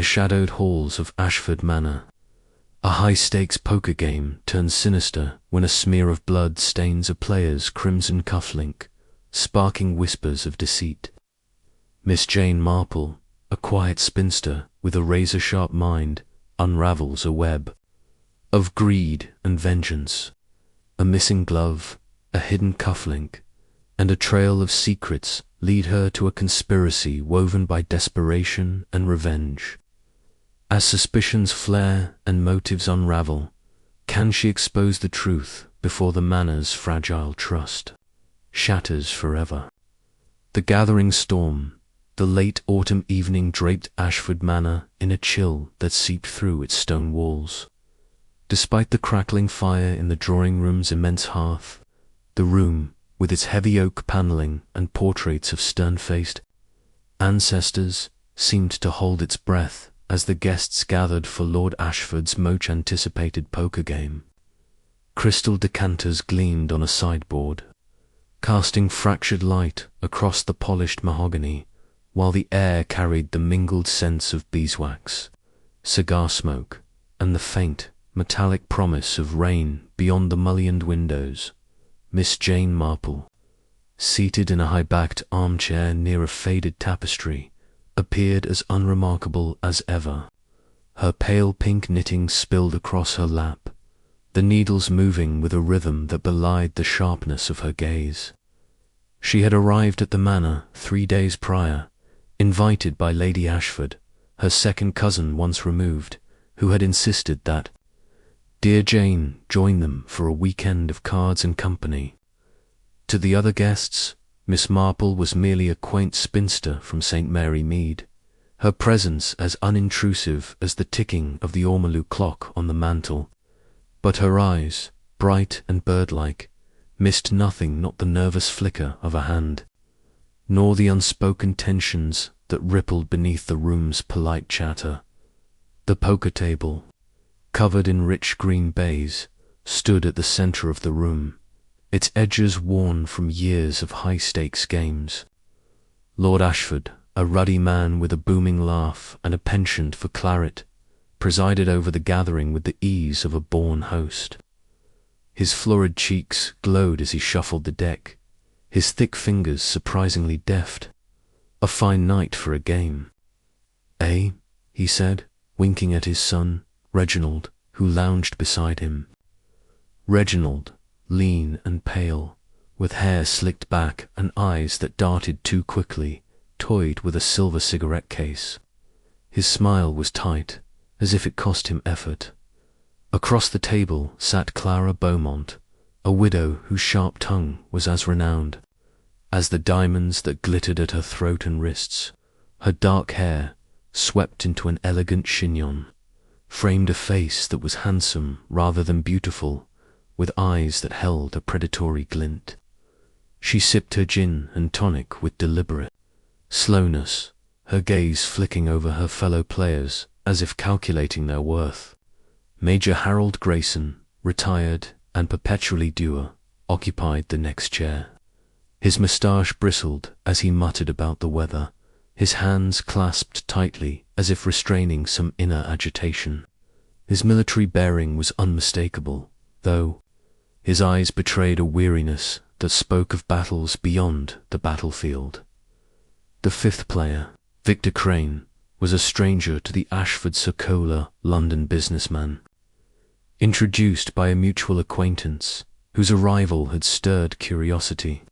the shadowed halls of Ashford Manor. A high-stakes poker game turns sinister when a smear of blood stains a player's crimson cufflink, sparking whispers of deceit. Miss Jane Marple, a quiet spinster with a razor-sharp mind, unravels a web of greed and vengeance. A missing glove, a hidden cufflink, and a trail of secrets lead her to a conspiracy woven by desperation and revenge. As suspicions flare and motives unravel, can she expose the truth before the manor's fragile trust shatters forever? The gathering storm, the late autumn evening draped Ashford Manor in a chill that seeped through its stone walls. Despite the crackling fire in the drawing-room's immense hearth, the room, with its heavy oak panelling and portraits of stern-faced ancestors, seemed to hold its breath as the guests gathered for Lord Ashford's much-anticipated poker game. Crystal decanters gleamed on a sideboard, casting fractured light across the polished mahogany, while the air carried the mingled scents of beeswax, cigar smoke, and the faint, metallic promise of rain beyond the mullioned windows. Miss Jane Marple, seated in a high-backed armchair near a faded tapestry, appeared as unremarkable as ever. Her pale pink knitting spilled across her lap, the needles moving with a rhythm that belied the sharpness of her gaze. She had arrived at the manor 3 days prior, invited by Lady Ashford, her second cousin once removed, who had insisted that dear Jane join them for a weekend of cards and company. To the other guests, Miss Marple was merely a quaint spinster from St. Mary Mead, her presence as unintrusive as the ticking of the ormolu clock on the mantel. But her eyes, bright and bird-like, missed nothing, not the nervous flicker of a hand, nor the unspoken tensions that rippled beneath the room's polite chatter. The poker table, covered in rich green baize, stood at the center of the room, its edges worn from years of high-stakes games. Lord Ashford, a ruddy man with a booming laugh and a penchant for claret, presided over the gathering with the ease of a born host. His florid cheeks glowed as he shuffled the deck, his thick fingers surprisingly deft. A fine night for a game. "Eh?" he said, winking at his son, Reginald, who lounged beside him. Reginald, lean and pale, with hair slicked back and eyes that darted too quickly, toyed with a silver cigarette case. His smile was tight, as if it cost him effort. Across the table sat Clara Beaumont, a widow whose sharp tongue was as renowned as the diamonds that glittered at her throat and wrists. Her dark hair, swept into an elegant chignon, framed a face that was handsome rather than beautiful, with eyes that held a predatory glint. She sipped her gin and tonic with deliberate slowness, her gaze flicking over her fellow players as if calculating their worth. Major Harold Grayson, retired and perpetually dour, occupied the next chair. His moustache bristled as he muttered about the weather, his hands clasped tightly as if restraining some inner agitation. His military bearing was unmistakable, though his eyes betrayed a weariness that spoke of battles beyond the battlefield. The fifth player, Victor Crane, was a stranger to the Ashford-Sokola London businessman. Introduced by a mutual acquaintance, whose arrival had stirred curiosity.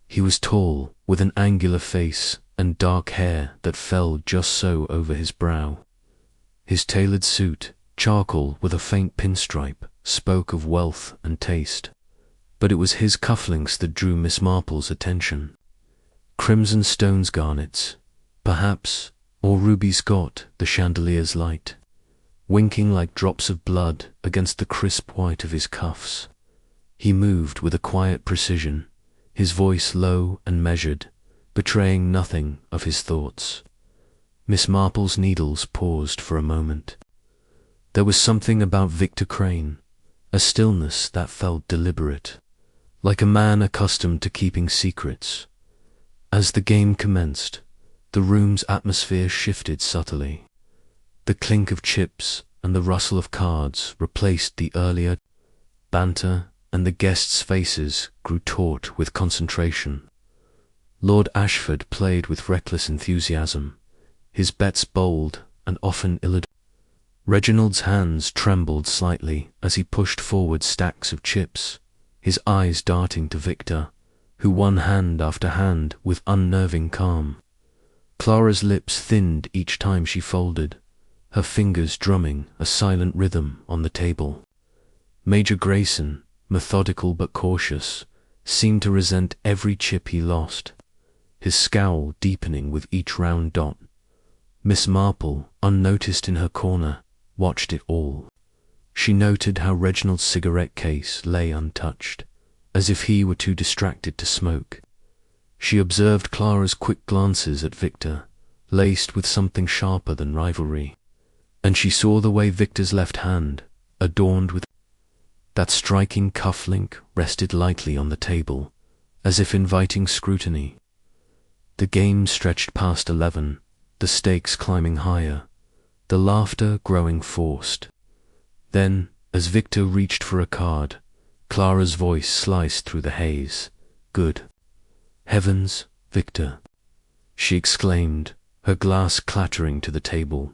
He was tall, with an angular face and dark hair that fell just so over his brow. His tailored suit, charcoal with a faint pinstripe, spoke of wealth and taste, but it was his cufflinks that drew Miss Marple's attention. Crimson stones garnets, perhaps, or rubies got the chandelier's light, winking like drops of blood against the crisp white of his cuffs. He moved with a quiet precision, his voice low and measured, betraying nothing of his thoughts. Miss Marple's needles paused for a moment. There was something about Victor Crane, a stillness that felt deliberate, like a man accustomed to keeping secrets. As the game commenced, the room's atmosphere shifted subtly. The clink of chips and the rustle of cards replaced the earlier banter, and the guests' faces grew taut with concentration. Lord Ashford played with reckless enthusiasm, his bets bold and often ill-advised. Reginald's hands trembled slightly as he pushed forward stacks of chips, his eyes darting to Victor, who won hand after hand with unnerving calm. Clara's lips thinned each time she folded, her fingers drumming a silent rhythm on the table. Major Grayson, methodical but cautious, seemed to resent every chip he lost, his scowl deepening with each round dot. Miss Marple, unnoticed in her corner, watched it all. She noted how Reginald's cigarette case lay untouched, as if he were too distracted to smoke. She observed Clara's quick glances at Victor, laced with something sharper than rivalry, and she saw the way Victor's left hand, adorned with that striking cufflink, rested lightly on the table, as if inviting scrutiny. The game stretched past 11, the stakes climbing higher, the laughter growing forced. Then, as Victor reached for a card, Clara's voice sliced through the haze. "Good heavens, Victor!" she exclaimed, her glass clattering to the table.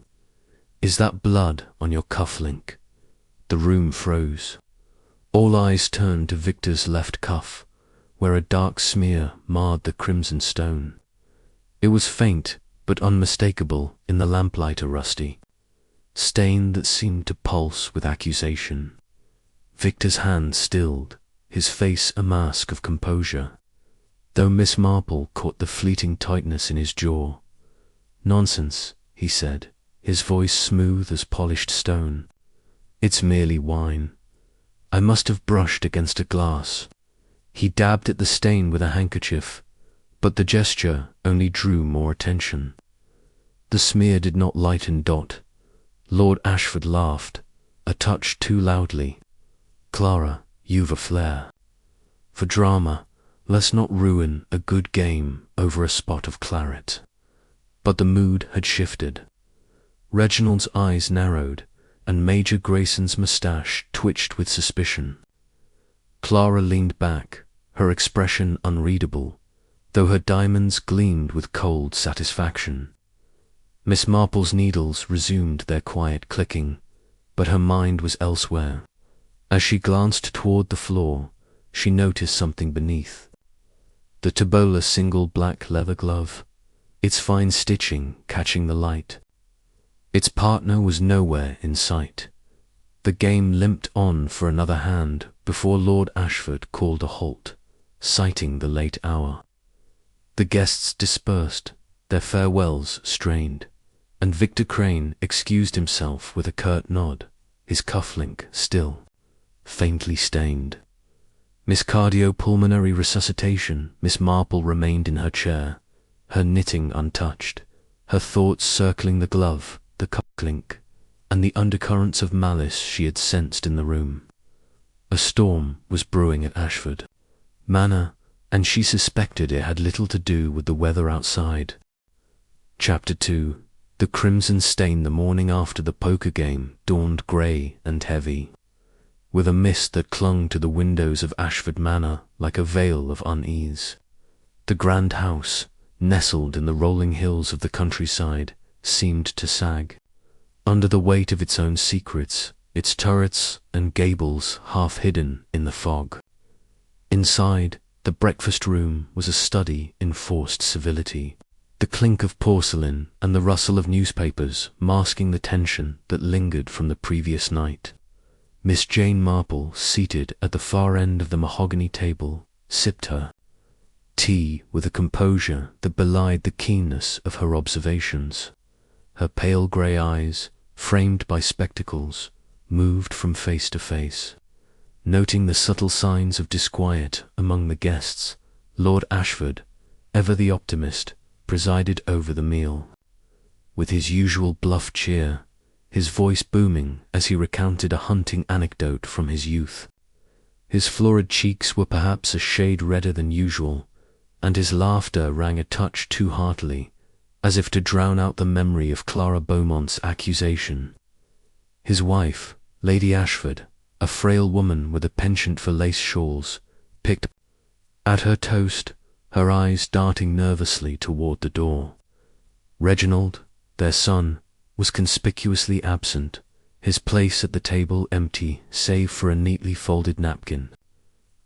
"Is that blood on your cufflink?" The room froze. All eyes turned to Victor's left cuff, where a dark smear marred the crimson stone. It was faint, but unmistakable in the lamplight, a rusty stain that seemed to pulse with accusation. Victor's hand stilled, his face a mask of composure, though Miss Marple caught the fleeting tightness in his jaw. "Nonsense," he said, his voice smooth as polished stone. "It's merely wine. I must have brushed against a glass." He dabbed at the stain with a handkerchief, but the gesture only drew more attention. The smear did not lighten Dot. Lord Ashford laughed, a touch too loudly. "Clara, you've a flair for drama. Let's not ruin a good game over a spot of claret." But the mood had shifted. Reginald's eyes narrowed, and Major Grayson's moustache twitched with suspicion. Clara leaned back, her expression unreadable, though her diamonds gleamed with cold satisfaction. Miss Marple's needles resumed their quiet clicking, but her mind was elsewhere. As she glanced toward the floor, she noticed something beneath. The Tabola single black leather glove, its fine stitching catching the light. Its partner was nowhere in sight. The game limped on for another hand before Lord Ashford called a halt, citing the late hour. The guests dispersed, their farewells strained, and Victor Crane excused himself with a curt nod, his cufflink still faintly stained. Miss Cardiopulmonary Resuscitation, Miss Marple remained in her chair, her knitting untouched, her thoughts circling the glove, the cufflink, and the undercurrents of malice she had sensed in the room. A storm was brewing at Ashford Manor, and she suspected it had little to do with the weather outside. Chapter 2. The crimson stain the morning after the poker game dawned grey and heavy, with a mist that clung to the windows of Ashford Manor like a veil of unease. The grand house, nestled in the rolling hills of the countryside, seemed to sag under the weight of its own secrets, its turrets and gables half hidden in the fog. Inside, the breakfast room was a study in forced civility, the clink of porcelain and the rustle of newspapers masking the tension that lingered from the previous night. Miss Jane Marple, seated at the far end of the mahogany table, sipped her tea with a composure that belied the keenness of her observations. Her pale grey eyes, framed by spectacles, moved from face to face, noting the subtle signs of disquiet among the guests. Lord Ashford, ever the optimist, presided over the meal, with his usual bluff cheer, his voice booming as he recounted a hunting anecdote from his youth. His florid cheeks were perhaps a shade redder than usual, and his laughter rang a touch too heartily, as if to drown out the memory of Clara Beaumont's accusation. His wife, Lady Ashford, a frail woman with a penchant for lace shawls, picked at her toast, her eyes darting nervously toward the door. Reginald, their son, was conspicuously absent, his place at the table empty save for a neatly folded napkin.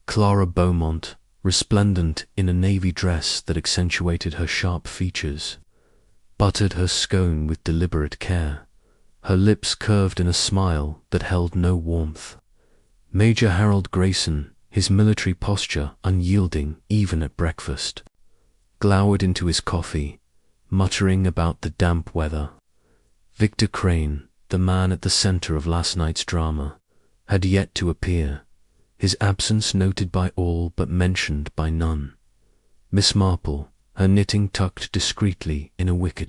Clara Beaumont, resplendent in a navy dress that accentuated her sharp features, buttered her scone with deliberate care, her lips curved in a smile that held no warmth. Major Harold Grayson, his military posture unyielding even at breakfast, glowered into his coffee, muttering about the damp weather. Victor Crane, the man at the center of last night's drama, had yet to appear, his absence noted by all but mentioned by none. Miss Marple, her knitting tucked discreetly in a wicker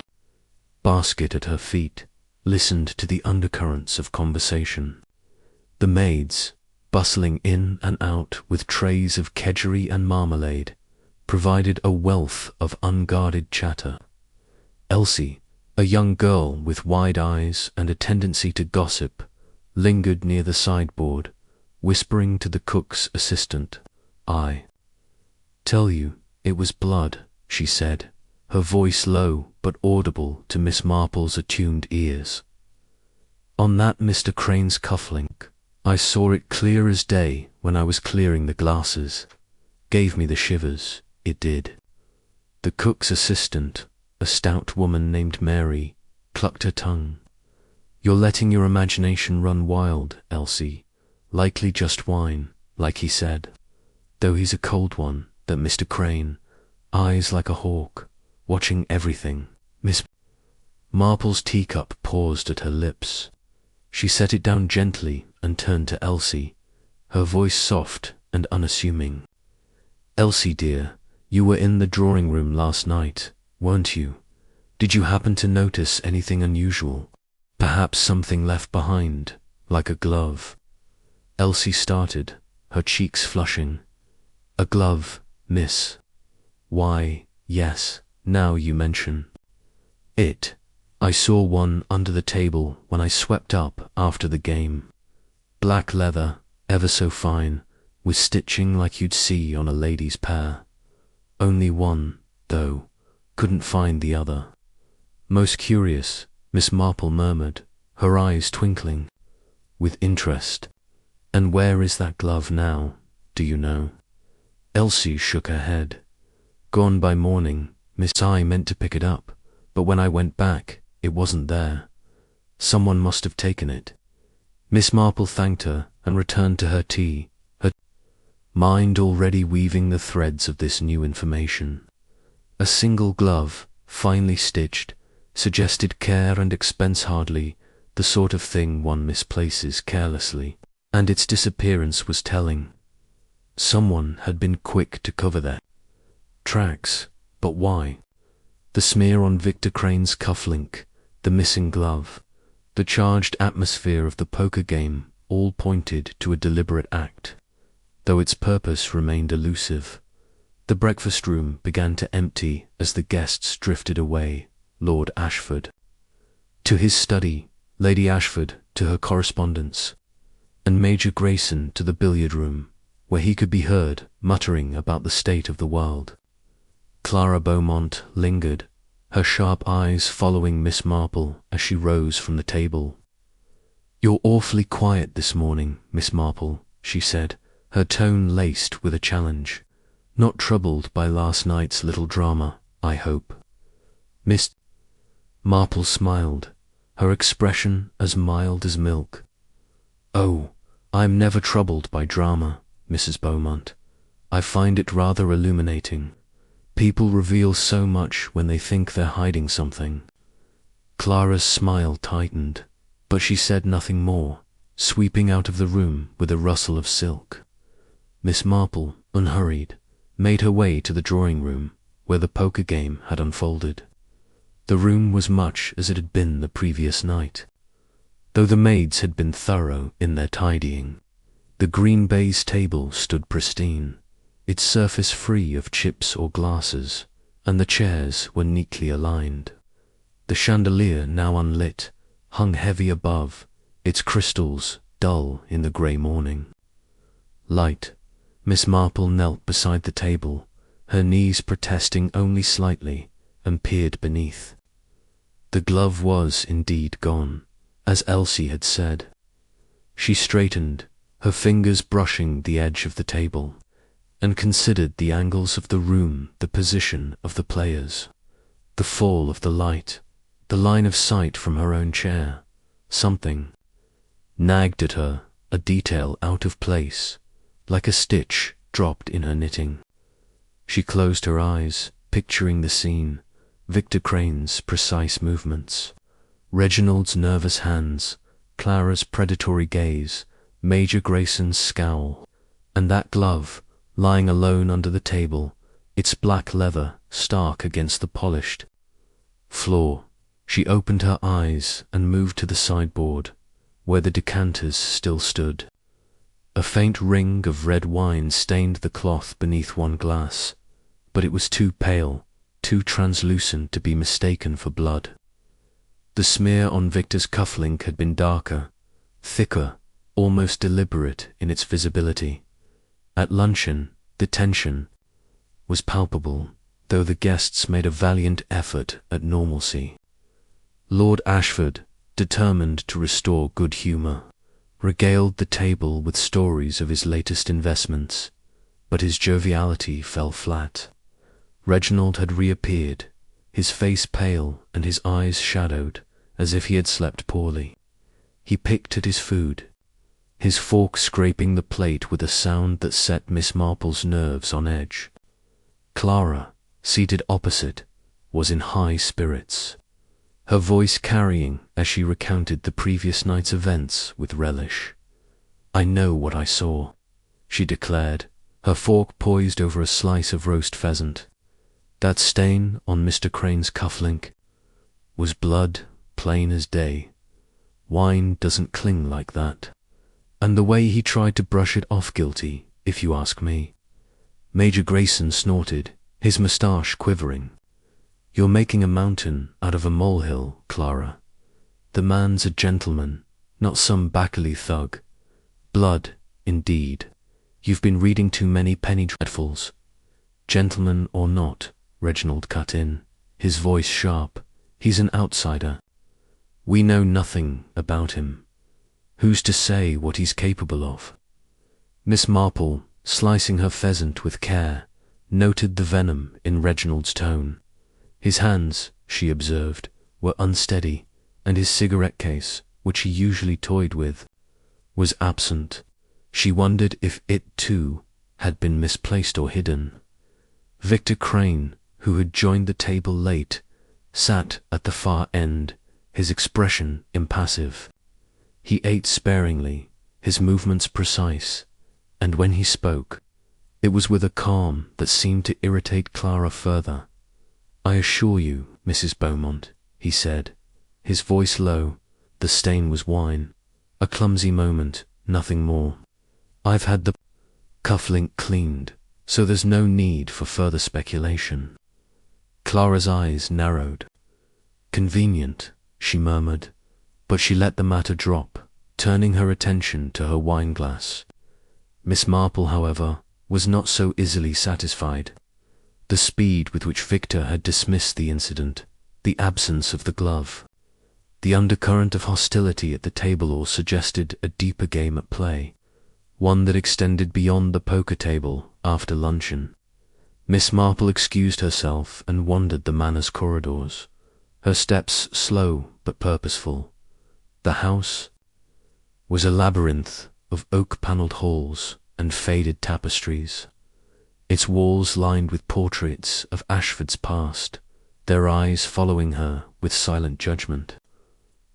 basket at her feet, listened to the undercurrents of conversation. The maids, bustling in and out with trays of kedgeree and marmalade, provided a wealth of unguarded chatter. Elsie, a young girl with wide eyes and a tendency to gossip, lingered near the sideboard, whispering to the cook's assistant. "I tell you, it was blood," she said, her voice low but audible to Miss Marple's attuned ears. "On that Mr. Crane's cufflink. I saw it clear as day when I was clearing the glasses. Gave me the shivers, it did." The cook's assistant, a stout woman named Mary, clucked her tongue. "You're letting your imagination run wild, Elsie. Likely just wine, like he said. Though he's a cold one, that Mr. Crane. Eyes like a hawk, watching everything." Miss Marple's teacup paused at her lips. She set it down gently and turned to Elsie, her voice soft and unassuming. "Elsie, dear, you were in the drawing room last night, weren't you? Did you happen to notice anything unusual? Perhaps something left behind, like a glove?" Elsie started, her cheeks flushing. "A glove, miss? Why, yes, now you mention it. I saw one under the table when I swept up after the game. Black leather, ever so fine, with stitching like you'd see on a lady's pair. Only one, though, couldn't find the other." "Most curious," Miss Marple murmured, her eyes twinkling with interest. "And where is that glove now, do you know?" Elsie shook her head. "Gone by morning, Miss. I meant to pick it up, but when I went back, it wasn't there. Someone must have taken it." Miss Marple thanked her and returned to her tea, her mind already weaving the threads of this new information. A single glove, finely stitched, suggested care and expense, hardly the sort of thing one misplaces carelessly, and its disappearance was telling. Someone had been quick to cover their tracks, but why? The smear on Victor Crane's cufflink, the missing glove, the charged atmosphere of the poker game all pointed to a deliberate act, though its purpose remained elusive. The breakfast room began to empty as the guests drifted away, Lord Ashford to his study, Lady Ashford to her correspondence, and Major Grayson to the billiard room, where he could be heard muttering about the state of the world. Clara Beaumont lingered, her sharp eyes following Miss Marple as she rose from the table. "You're awfully quiet this morning, Miss Marple," she said, her tone laced with a challenge. "Not troubled by last night's little drama, I hope?" Miss Marple smiled, her expression as mild as milk. "Oh, I'm never troubled by drama, Mrs. Beaumont. I find it rather illuminating. People reveal so much when they think they're hiding something." Clara's smile tightened, but she said nothing more, sweeping out of the room with a rustle of silk. Miss Marple, unhurried, made her way to the drawing room where the poker game had unfolded. The room was much as it had been the previous night, though the maids had been thorough in their tidying. The green baize table stood pristine, its surface free of chips or glasses, and the chairs were neatly aligned. The chandelier, now unlit, hung heavy above, its crystals dull in the grey morning light. Miss Marple knelt beside the table, her knees protesting only slightly, and peered beneath. The glove was indeed gone, as Elsie had said. She straightened, her fingers brushing the edge of the table, and considered the angles of the room, the position of the players, the fall of the light, the line of sight from her own chair. Something nagged at her, a detail out of place, like a stitch dropped in her knitting. She closed her eyes, picturing the scene, Victor Crane's precise movements, Reginald's nervous hands, Clara's predatory gaze, Major Grayson's scowl, and that glove lying alone under the table, its black leather stark against the polished floor. She opened her eyes and moved to the sideboard, where the decanters still stood. A faint ring of red wine stained the cloth beneath one glass, but it was too pale, too translucent to be mistaken for blood. The smear on Victor's cufflink had been darker, thicker, almost deliberate in its visibility. At luncheon, the tension was palpable, though the guests made a valiant effort at normalcy. Lord Ashford, determined to restore good humour, regaled the table with stories of his latest investments, but his joviality fell flat. Reginald had reappeared, his face pale and his eyes shadowed, as if he had slept poorly. He picked at his food, his fork scraping the plate with a sound that set Miss Marple's nerves on edge. Clara, seated opposite, was in high spirits, her voice carrying as she recounted the previous night's events with relish. "I know what I saw," she declared, her fork poised over a slice of roast pheasant. "That stain on Mr. Crane's cufflink was blood, plain as day. Wine doesn't cling like that. And the way he tried to brush it off guilty, if you ask me." Major Grayson snorted, his moustache quivering. "You're making a mountain out of a molehill, Clara. The man's a gentleman, not some Backley thug. Blood, indeed. You've been reading too many penny dreadfuls." "Gentleman or not," Reginald cut in, his voice sharp, "he's an outsider. We know nothing about him. Who's to say what he's capable of?" Miss Marple, slicing her pheasant with care, noted the venom in Reginald's tone. His hands, she observed, were unsteady, and his cigarette case, which he usually toyed with, was absent. She wondered if it, too, had been misplaced or hidden. Victor Crane, who had joined the table late, sat at the far end, his expression impassive. He ate sparingly, his movements precise, and when he spoke, it was with a calm that seemed to irritate Clara further. "I assure you, Mrs. Beaumont," he said, his voice low, the stain was wine, a clumsy moment, nothing more. "I've had the cufflink cleaned, so there's no need for further speculation." Clara's eyes narrowed. "Convenient," she murmured, but she let the matter drop, turning her attention to her wine-glass. Miss Marple, however, was not so easily satisfied. The speed with which Victor had dismissed the incident, the absence of the glove, the undercurrent of hostility at the table all suggested a deeper game at play, one that extended beyond the poker table after luncheon. Miss Marple excused herself and wandered the Manor's corridors, her steps slow but purposeful. The house was a labyrinth of oak-panelled halls and faded tapestries, its walls lined with portraits of Ashford's past, their eyes following her with silent judgment.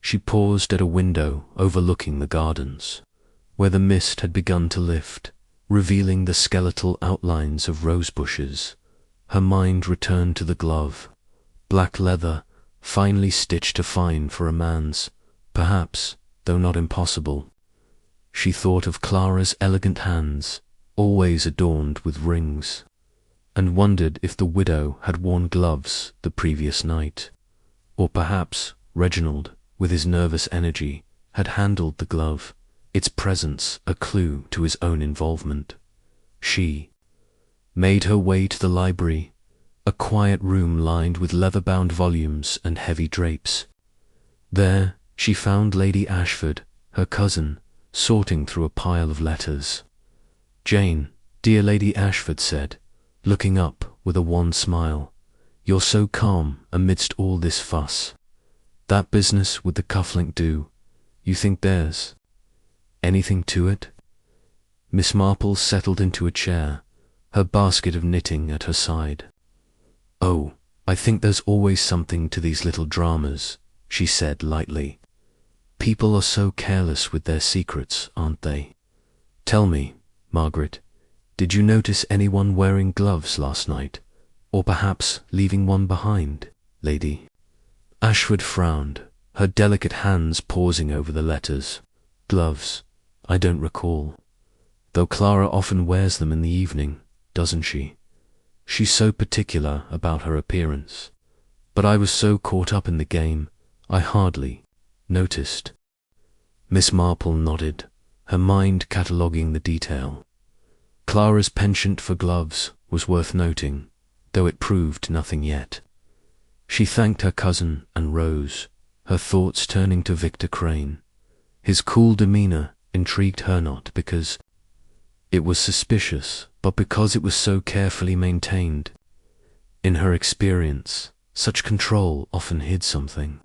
She paused at a window overlooking the gardens, where the mist had begun to lift, revealing the skeletal outlines of rose bushes. Her mind returned to the glove, black leather, finely stitched to fine for a man's, perhaps, though not impossible. She thought of Clara's elegant hands, always adorned with rings, and wondered if the widow had worn gloves the previous night. Or perhaps Reginald, with his nervous energy, had handled the glove, its presence a clue to his own involvement. She made her way to the library, a quiet room lined with leather-bound volumes and heavy drapes. There she found Lady Ashford, her cousin, sorting through a pile of letters. "Jane, dear Lady Ashford said, looking up with a wan smile, you're so calm amidst all this fuss. That business with the cufflink do, you think there's anything to it?" Miss Marple settled into a chair, her basket of knitting at her side. "Oh, I think there's always something to these little dramas," she said lightly. "People are so careless with their secrets, aren't they? Tell me, Margaret, did you notice anyone wearing gloves last night, or perhaps leaving one behind, Lady?" Ashford frowned, her delicate hands pausing over the letters. "Gloves? I don't recall. Though Clara often wears them in the evening, doesn't she? She's so particular about her appearance. But I was so caught up in the game, I hardly noticed." Miss Marple nodded, her mind cataloguing the detail. Clara's penchant for gloves was worth noting, though it proved nothing yet. She thanked her cousin and rose, her thoughts turning to Victor Crane. His cool demeanour intrigued her not because it was suspicious, but because it was so carefully maintained. In her experience, such control often hid something,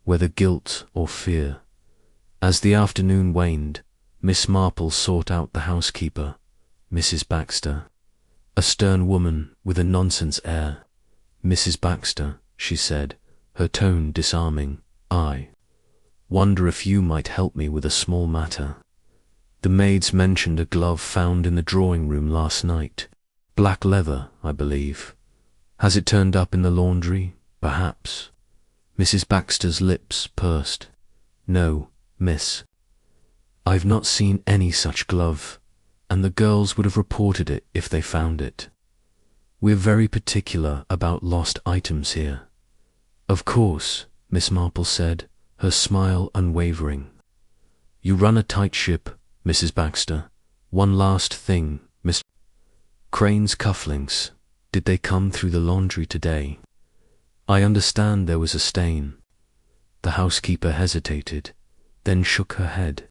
whether guilt or fear. As the afternoon waned, Miss Marple sought out the housekeeper, Mrs. Baxter, a stern woman with a nonsense air. "Mrs. Baxter," she said, her tone disarming, "I wonder if you might help me with a small matter. The maids mentioned a glove found in the drawing-room last night. Black leather, I believe. Has it turned up in the laundry, perhaps?" Mrs. Baxter's lips pursed. "No, miss. I've not seen any such glove, and the girls would have reported it if they found it. We're very particular about lost items here." "Of course," Miss Marple said, her smile unwavering. "You run a tight ship, Mrs. Baxter. One last thing, Miss Crane's cufflinks, did they come through the laundry today? I understand there was a stain." The housekeeper hesitated, then shook her head.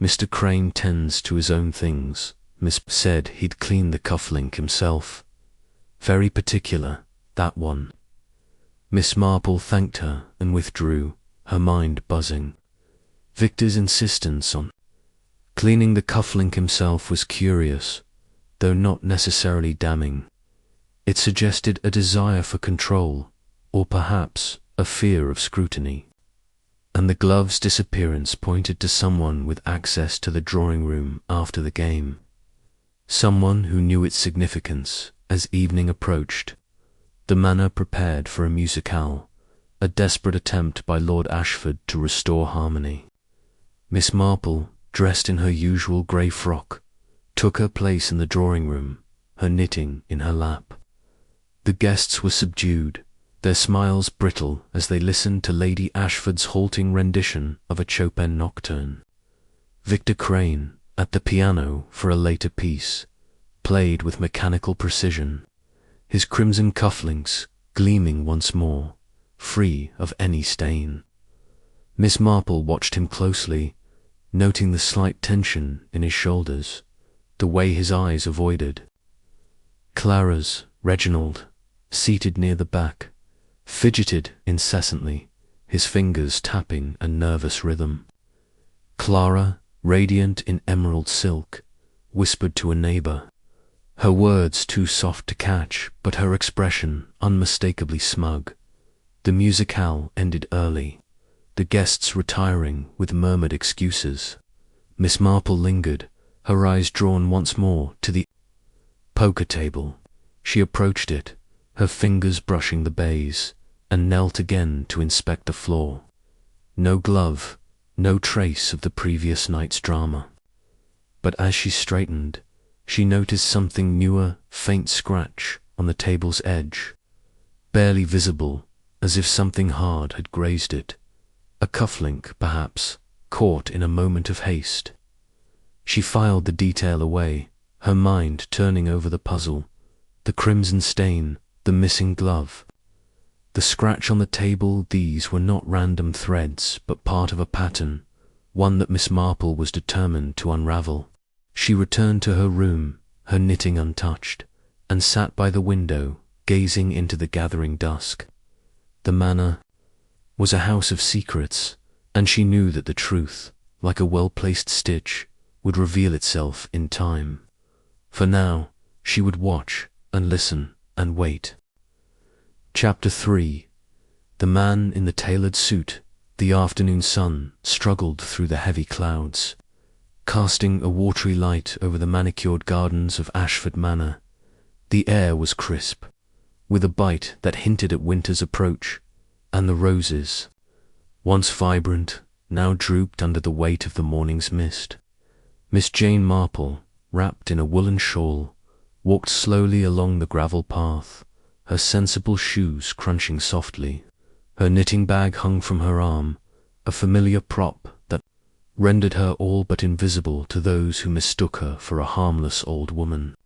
"Mr. Crane tends to his own things. Miss said he'd clean the cufflink himself. Very particular, that one." Miss Marple thanked her and withdrew, her mind buzzing. Victor's insistence on cleaning the cufflink himself was curious, though not necessarily damning. It suggested a desire for control, or perhaps a fear of scrutiny. And the glove's disappearance pointed to someone with access to the drawing-room after the game. Someone who knew its significance as evening approached. The manor prepared for a musicale, a desperate attempt by Lord Ashford to restore harmony. Miss Marple, dressed in her usual grey frock, took her place in the drawing-room, her knitting in her lap. The guests were subdued, their smiles brittle as they listened to Lady Ashford's halting rendition of a Chopin nocturne. Victor Crane, at the piano for a later piece, played with mechanical precision, his crimson cufflinks gleaming once more, free of any stain. Miss Marple watched him closely, noting the slight tension in his shoulders, the way his eyes avoided Clara's. Reginald, seated near the back, fidgeted incessantly, his fingers tapping a nervous rhythm. Clara, radiant in emerald silk, whispered to a neighbour, her words too soft to catch, but her expression unmistakably smug. The musicale ended early, the guests retiring with murmured excuses. Miss Marple lingered, her eyes drawn once more to the poker table. She approached it, her fingers brushing the baize, and knelt again to inspect the floor. No glove, no trace of the previous night's drama. But as she straightened, she noticed something newer, faint scratch on the table's edge, barely visible as if something hard had grazed it. A cufflink, perhaps, caught in a moment of haste. She filed the detail away, her mind turning over the puzzle, the crimson stain, the missing glove. The scratch on the table, these were not random threads, but part of a pattern, one that Miss Marple was determined to unravel. She returned to her room, her knitting untouched, and sat by the window, gazing into the gathering dusk. The manor was a house of secrets, and she knew that the truth, like a well-placed stitch, would reveal itself in time. For now, she would watch and listen and wait. Chapter 3. The man in the tailored suit. The afternoon sun struggled through the heavy clouds, casting a watery light over the manicured gardens of Ashford Manor. The air was crisp, with a bite that hinted at winter's approach, and the roses, once vibrant, now drooped under the weight of the morning's mist. Miss Jane Marple, wrapped in a woolen shawl, walked slowly along the gravel path, her sensible shoes crunching softly. Her knitting bag hung from her arm, a familiar prop that rendered her all but invisible to those who mistook her for a harmless old woman.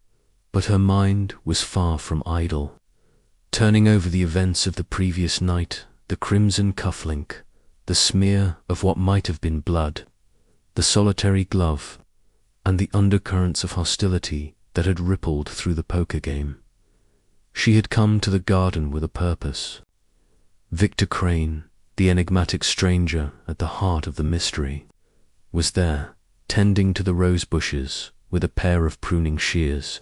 But her mind was far from idle, turning over the events of the previous night, the crimson cufflink, the smear of what might have been blood, the solitary glove, and the undercurrents of hostility that had rippled through the poker game. She had come to the garden with a purpose. Victor Crane, the enigmatic stranger at the heart of the mystery, was there, tending to the rose bushes with a pair of pruning shears.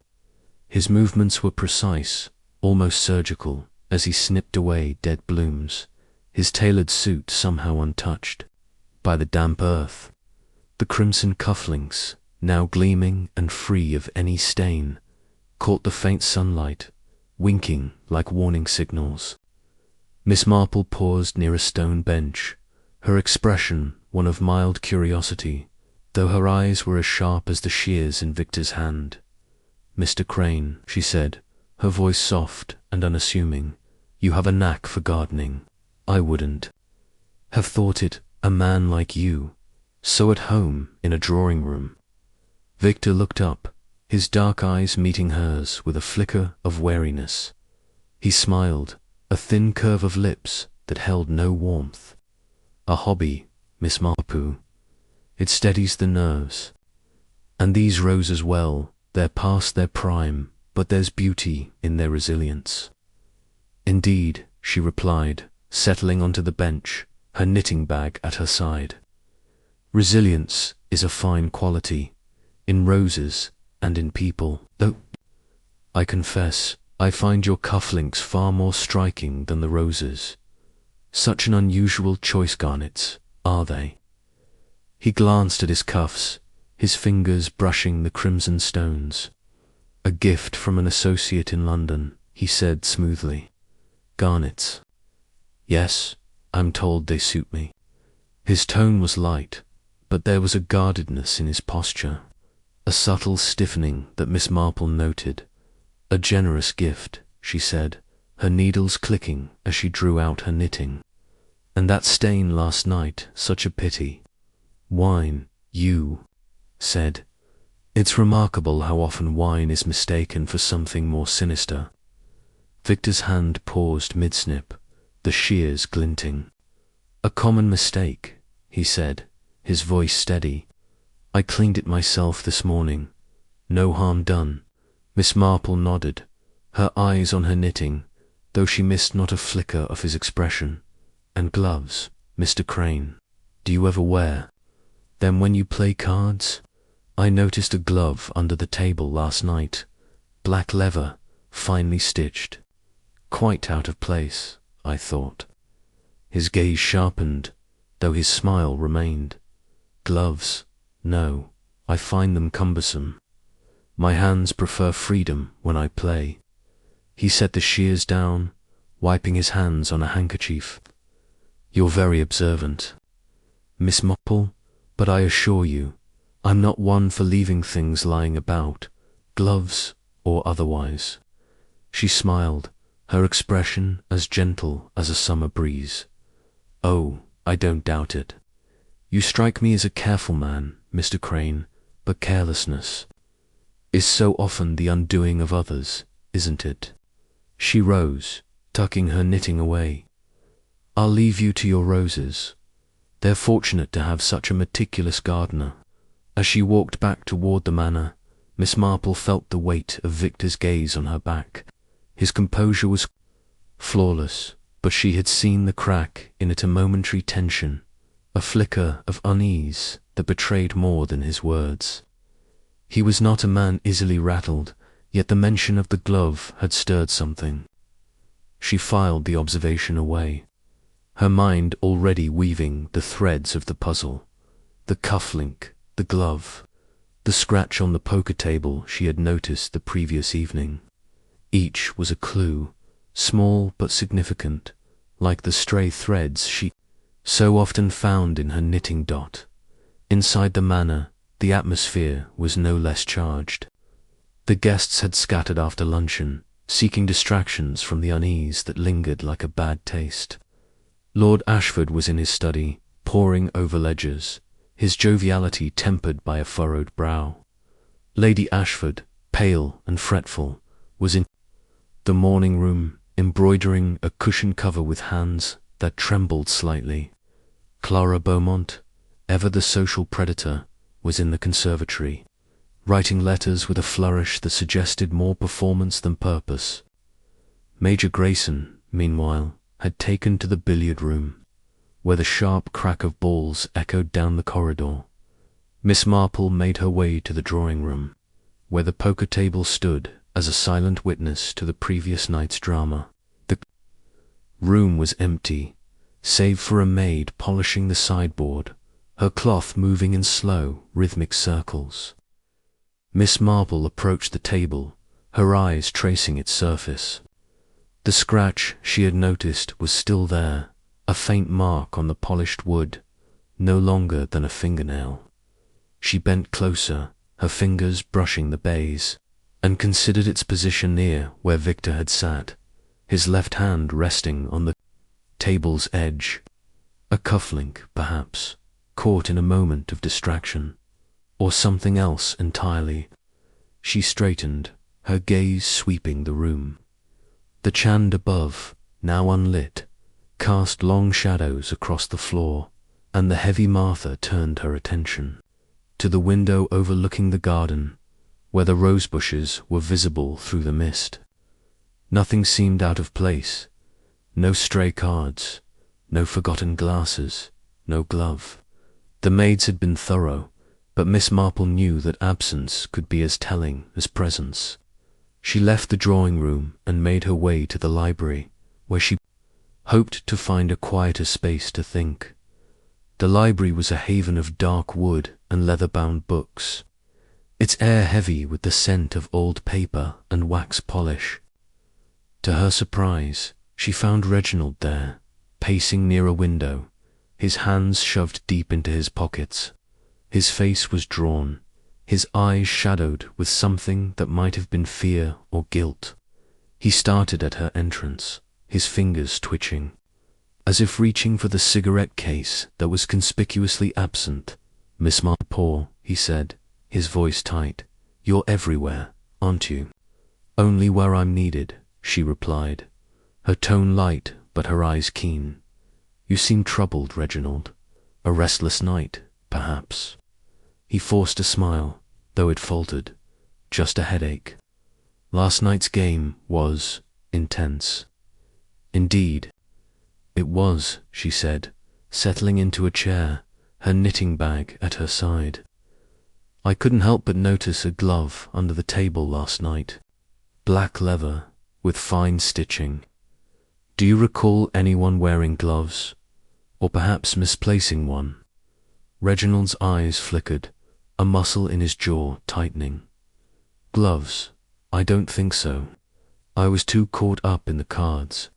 His movements were precise, almost surgical, as he snipped away dead blooms, his tailored suit somehow untouched by the damp earth. The crimson cufflinks, now gleaming and free of any stain, caught the faint sunlight, winking like warning signals. Miss Marple paused near a stone bench, her expression one of mild curiosity, though her eyes were as sharp as the shears in Victor's hand. "Mr. Crane," she said, her voice soft and unassuming, "you have a knack for gardening. I wouldn't have thought it, a man like you, so at home in a drawing room." Victor looked up, his dark eyes meeting hers with a flicker of wariness. He smiled, a thin curve of lips that held no warmth. "A hobby, Miss Marple. It steadies the nerves. And these roses, well, they're past their prime, but there's beauty in their resilience." "Indeed," she replied, settling onto the bench, her knitting bag at her side. "Resilience is a fine quality, in roses and in people, though I confess I find your cufflinks far more striking than the roses. Such an unusual choice, garnets, are they?" He glanced at his cuffs, his fingers brushing the crimson stones. "A gift from an associate in London," he said smoothly. "Garnets? Yes, I'm told they suit me." His tone was light, but there was a guardedness in his posture, a subtle stiffening that Miss Marple noted. "A generous gift," she said, her needles clicking as she drew out her knitting. "And that stain last night, such a pity." "Wine, you said. It's remarkable how often wine is mistaken for something more sinister." Victor's hand paused mid-snip, the shears glinting. "A common mistake," he said, his voice steady. "I cleaned it myself this morning. No harm done." Miss Marple nodded, her eyes on her knitting, though she missed not a flicker of his expression. "And gloves, Mr. Crane, do you ever wear them when you play cards? I noticed a glove under the table last night, black leather, finely stitched. Quite out of place, I thought." His gaze sharpened, though his smile remained. "Gloves? No, I find them cumbersome. My hands prefer freedom when I play." He set the shears down, wiping his hands on a handkerchief. "You're very observant, Miss Marple, but I assure you, I'm not one for leaving things lying about, gloves or otherwise." She smiled, her expression as gentle as a summer breeze. "Oh, I don't doubt it. You strike me as a careful man, Mr. Crane, but carelessness is so often the undoing of others, isn't it?" She rose, tucking her knitting away. "I'll leave you to your roses. They're fortunate to have such a meticulous gardener." As she walked back toward the manor, Miss Marple felt the weight of Victor's gaze on her back. His composure was flawless, but she had seen the crack in it, a momentary tension, a flicker of unease that betrayed more than his words. He was not a man easily rattled, yet the mention of the glove had stirred something. She filed the observation away, her mind already weaving the threads of the puzzle. The cufflink, the glove, the scratch on the poker table she had noticed the previous evening. Each was a clue, small but significant, like the stray threads she so often found in her knitting dot. Inside the manor, the atmosphere was no less charged. The guests had scattered after luncheon, seeking distractions from the unease that lingered like a bad taste. Lord Ashford was in his study, poring over ledgers, his joviality tempered by a furrowed brow. Lady Ashford, pale and fretful, was in the morning room, embroidering a cushion cover with hands that trembled slightly. Clara Beaumont, ever the social predator, was in the conservatory, writing letters with a flourish that suggested more performance than purpose. Major Grayson, meanwhile, had taken to the billiard room, where the sharp crack of balls echoed down the corridor. Miss Marple made her way to the drawing room, where the poker table stood as a silent witness to the previous night's drama. The room was empty, save for a maid polishing the sideboard, her cloth moving in slow, rhythmic circles. Miss Marple approached the table, her eyes tracing its surface. The scratch she had noticed was still there, a faint mark on the polished wood, no longer than a fingernail. She bent closer, her fingers brushing the baize, and considered its position near where Victor had sat, his left hand resting on the table's edge. A cufflink, perhaps, caught in a moment of distraction, or something else entirely. She straightened, her gaze sweeping the room. The chand above, now unlit, cast long shadows across the floor, and the heavy Martha turned her attention to the window overlooking the garden, where the rose bushes were visible through the mist. Nothing seemed out of place. No stray cards, no forgotten glasses, no glove. The maids had been thorough, but Miss Marple knew that absence could be as telling as presence. She left the drawing room and made her way to the library, where she hoped to find a quieter space to think. The library was a haven of dark wood and leather-bound books, its air heavy with the scent of old paper and wax polish. To her surprise, she found Reginald there, pacing near a window, his hands shoved deep into his pockets. His face was drawn, his eyes shadowed with something that might have been fear or guilt. He started at her entrance, his fingers twitching, as if reaching for the cigarette case that was conspicuously absent. "Miss Marple," he said, his voice tight, "you're everywhere, aren't you?" "Only where I'm needed," she replied, her tone light but her eyes keen. "You seem troubled, Reginald. A restless night, perhaps?" He forced a smile, though it faltered. "Just a headache. Last night's game was intense." "Indeed." "It was," she said, settling into a chair, her knitting bag at her side. "I couldn't help but notice a glove under the table last night. Black leather, with fine stitching. Do you recall anyone wearing gloves? Or perhaps misplacing one?" Reginald's eyes flickered, a muscle in his jaw tightening. "Gloves? I don't think so. I was too caught up in the cards."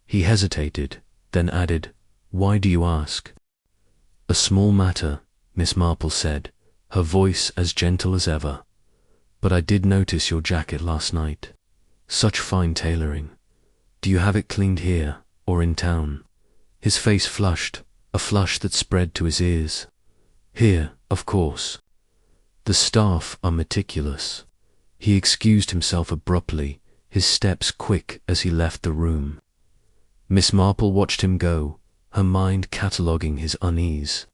He hesitated, then added, "Why do you ask?" "A small matter," Miss Marple said, her voice as gentle as ever. "But I did notice your jacket last night. Such fine tailoring. Do you have it cleaned here, or in town? His face flushed, a flush that spread to his ears. Here, of course. The staff are meticulous. He excused himself abruptly, his steps quick as he left the room. Miss Marple watched him go, her mind cataloguing his unease.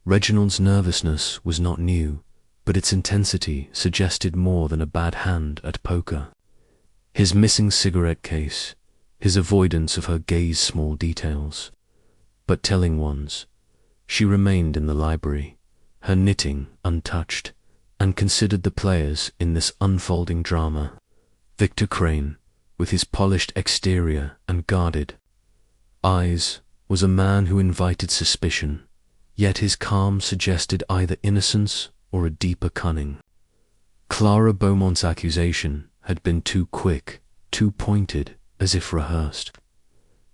Reginald's nervousness was not new, but its intensity suggested more than a bad hand at poker. His missing cigarette case, his avoidance of her gaze's small details, but telling ones. She remained in the library, her knitting untouched, and considered the players in this unfolding drama. Victor Crane, with his polished exterior and guarded eyes, was a man who invited suspicion, yet his calm suggested either innocence or a deeper cunning. Clara Beaumont's accusation had been too quick, too pointed, as if rehearsed.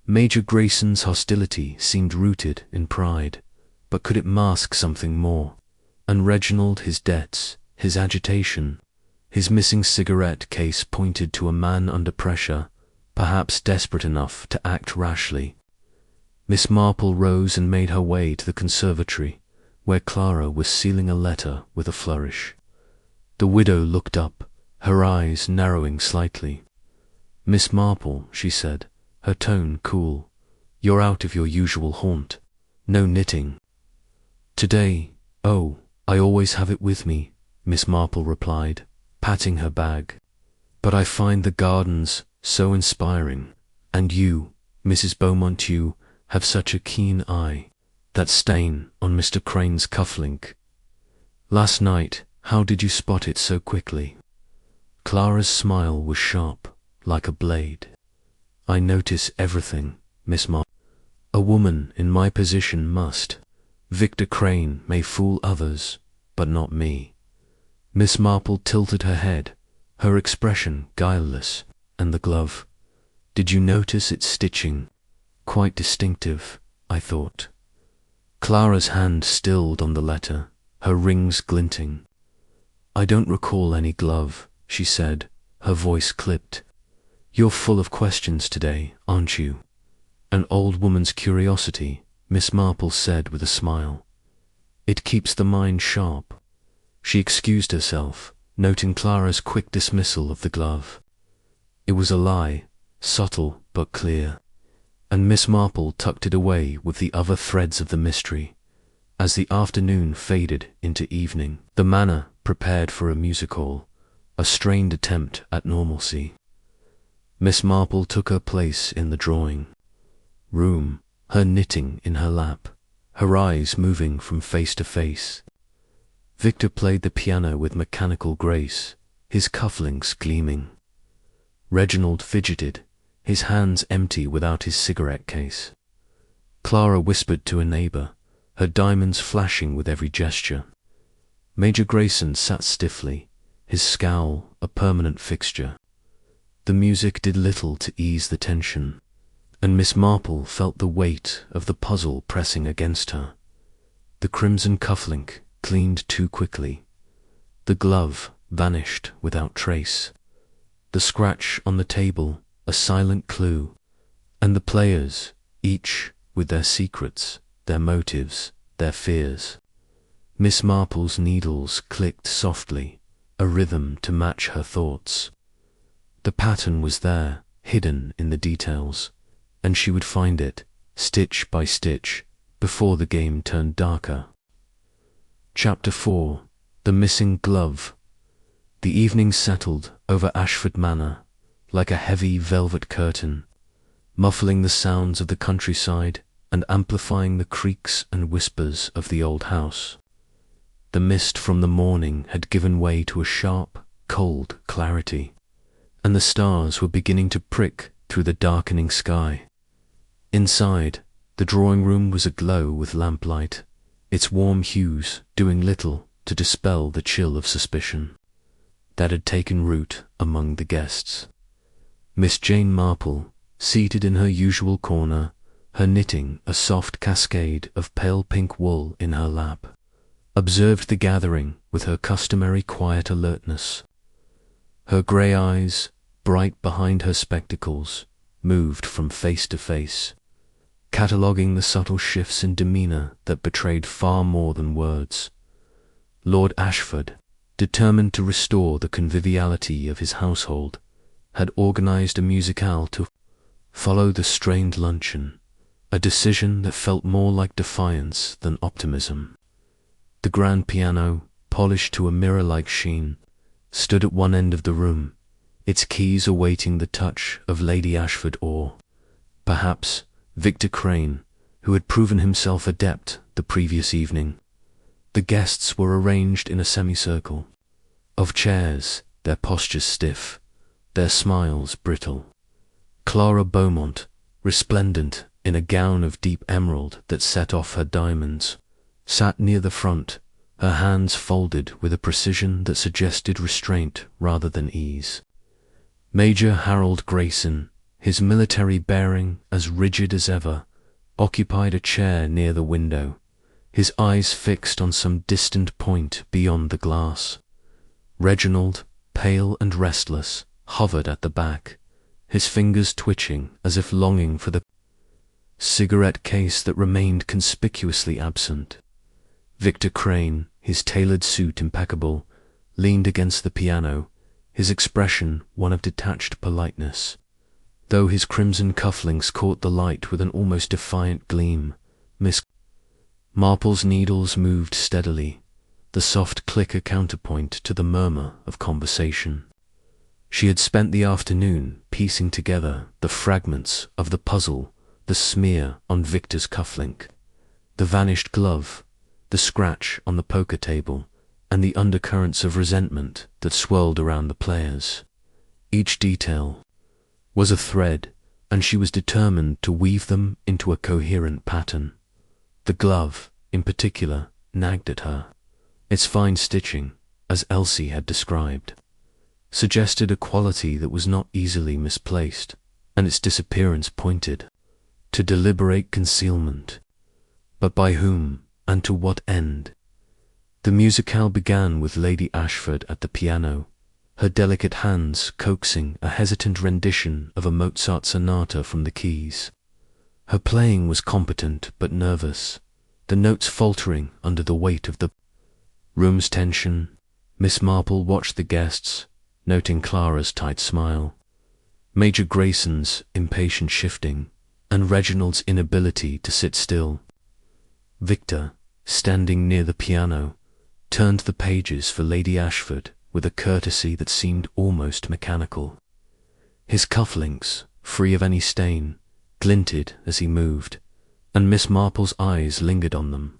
Major Grayson's hostility seemed rooted in pride, but could it mask something more? And Reginald, his debts, his agitation, his missing cigarette case pointed to a man under pressure, perhaps desperate enough to act rashly. Miss Marple rose and made her way to the conservatory, where Clara was sealing a letter with a flourish. The widow looked up, her eyes narrowing slightly. "Miss Marple," she said, her tone cool, "you're out of your usual haunt. No knitting." "Today, oh, I always have it with me," Miss Marple replied, patting her bag. "But I find the gardens so inspiring, and you, Mrs. Beaumont, you have such a keen eye. That stain on Mr. Crane's cufflink. Last night, how did you spot it so quickly?" Clara's smile was sharp, like a blade. "I notice everything, Miss Marple. A woman in my position must. Victor Crane may fool others, but not me." Miss Marple tilted her head, her expression guileless. "And the glove? Did you notice its stitching? Quite distinctive, I thought." Clara's hand stilled on the letter, her rings glinting. "I don't recall any glove," she said, her voice clipped. "You're full of questions today, aren't you?" "An old woman's curiosity," Miss Marple said with a smile. "It keeps the mind sharp." She excused herself, noting Clara's quick dismissal of the glove. It was a lie, subtle but clear, and Miss Marple tucked it away with the other threads of the mystery. As the afternoon faded into evening, the manor prepared for a music hall, a strained attempt at normalcy. Miss Marple took her place in the drawing room, her knitting in her lap, her eyes moving from face to face. Victor played the piano with mechanical grace, his cufflinks gleaming. Reginald fidgeted, his hands empty without his cigarette case. Clara whispered to a neighbor, her diamonds flashing with every gesture. Major Grayson sat stiffly, his scowl a permanent fixture. The music did little to ease the tension, and Miss Marple felt the weight of the puzzle pressing against her. The crimson cufflink cleaned too quickly. The glove vanished without trace. The scratch on the table a silent clue, and the players, each with their secrets, their motives, their fears. Miss Marple's needles clicked softly, a rhythm to match her thoughts. The pattern was there, hidden in the details, and she would find it, stitch by stitch, before the game turned darker. Chapter 4. The Missing Glove. The evening settled over Ashford Manor like a heavy velvet curtain, muffling the sounds of the countryside and amplifying the creaks and whispers of the old house. The mist from the morning had given way to a sharp, cold clarity, and the stars were beginning to prick through the darkening sky. Inside, the drawing-room was aglow with lamplight, its warm hues doing little to dispel the chill of suspicion that had taken root among the guests. Miss Jane Marple, seated in her usual corner, her knitting a soft cascade of pale pink wool in her lap, observed the gathering with her customary quiet alertness. Her grey eyes, bright behind her spectacles, moved from face to face, cataloguing the subtle shifts in demeanour that betrayed far more than words. Lord Ashford, determined to restore the conviviality of his household, had organised a musicale to follow the strained luncheon, a decision that felt more like defiance than optimism. The grand piano, polished to a mirror-like sheen, stood at one end of the room, its keys awaiting the touch of Lady Ashford or, perhaps, Victor Crane, who had proven himself adept the previous evening. The guests were arranged in a semicircle of chairs, their postures stiff, their smiles brittle. Clara Beaumont, resplendent in a gown of deep emerald that set off her diamonds, sat near the front, her hands folded with a precision that suggested restraint rather than ease. Major Harold Grayson, his military bearing as rigid as ever, occupied a chair near the window, his eyes fixed on some distant point beyond the glass. Reginald, pale and restless, hovered at the back, his fingers twitching as if longing for the cigarette case that remained conspicuously absent. Victor Crane, his tailored suit impeccable, leaned against the piano, his expression one of detached politeness, though his crimson cufflinks caught the light with an almost defiant gleam. Miss Marple's needles moved steadily, the soft click a counterpoint to the murmur of conversation. She had spent the afternoon piecing together the fragments of the puzzle, the smear on Victor's cufflink, the vanished glove, the scratch on the poker table, and the undercurrents of resentment that swirled around the players. Each detail was a thread, and she was determined to weave them into a coherent pattern. The glove, in particular, nagged at her. Its fine stitching, as Elsie had described, suggested a quality that was not easily misplaced, and its disappearance pointed to deliberate concealment. But by whom, and to what end? The musicale began with Lady Ashford at the piano, her delicate hands coaxing a hesitant rendition of a Mozart sonata from the keys. Her playing was competent but nervous, the notes faltering under the weight of the room's tension. Miss Marple watched the guests, noting Clara's tight smile, Major Grayson's impatient shifting, and Reginald's inability to sit still. Victor, standing near the piano, turned the pages for Lady Ashford with a courtesy that seemed almost mechanical. His cufflinks, free of any stain, glinted as he moved, and Miss Marple's eyes lingered on them.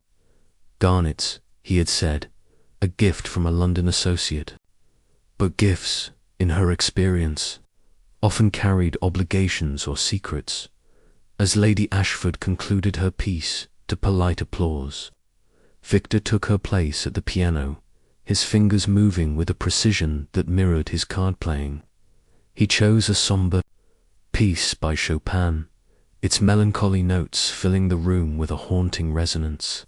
Garnets, he had said, a gift from a London associate. But gifts, in her experience, often carried obligations or secrets. As Lady Ashford concluded her piece to polite applause, Victor took her place at the piano, his fingers moving with a precision that mirrored his card-playing. He chose a sombre piece by Chopin, its melancholy notes filling the room with a haunting resonance.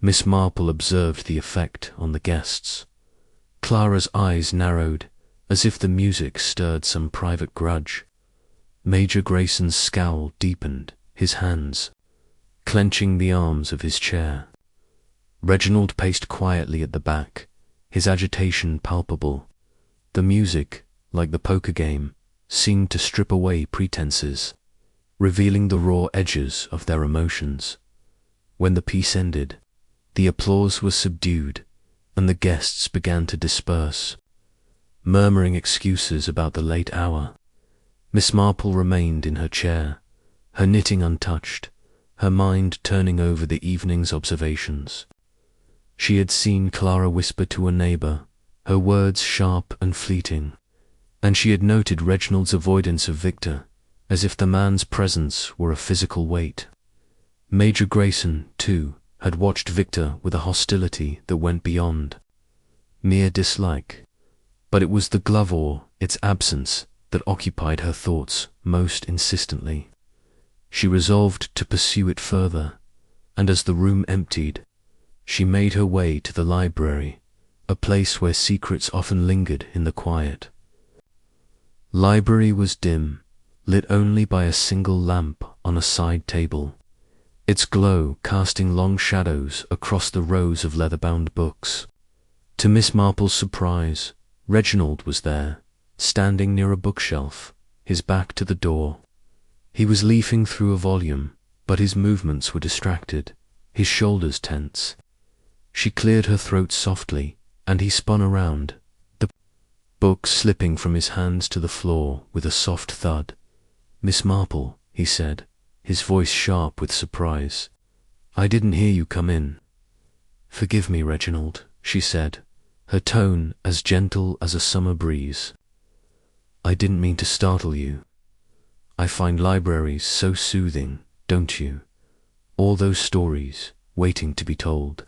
Miss Marple observed the effect on the guests. Clara's eyes narrowed, as if the music stirred some private grudge. Major Grayson's scowl deepened, his hands clenching the arms of his chair. Reginald paced quietly at the back, his agitation palpable. The music, like the poker game, seemed to strip away pretenses, revealing the raw edges of their emotions. When the piece ended, the applause was subdued, and the guests began to disperse, murmuring excuses about the late hour. Miss Marple remained in her chair, her knitting untouched, her mind turning over the evening's observations. She had seen Clara whisper to a neighbour, her words sharp and fleeting, and she had noted Reginald's avoidance of Victor, as if the man's presence were a physical weight. Major Grayson, too, had watched Victor with a hostility that went beyond mere dislike, but it was the glove or its absence that occupied her thoughts most insistently. She resolved to pursue it further, and as the room emptied, she made her way to the library, a place where secrets often lingered in the quiet. Library was dim, lit only by a single lamp on a side table, its glow casting long shadows across the rows of leather-bound books. To Miss Marple's surprise, Reginald was there, standing near a bookshelf, his back to the door. He was leafing through a volume, but his movements were distracted, his shoulders tense. She cleared her throat softly, and he spun around, the book slipping from his hands to the floor with a soft thud. "Miss Marple," he said, his voice sharp with surprise. "I didn't hear you come in." "Forgive me, Reginald," she said, her tone as gentle as a summer breeze. "I didn't mean to startle you. I find libraries so soothing, don't you? All those stories, waiting to be told."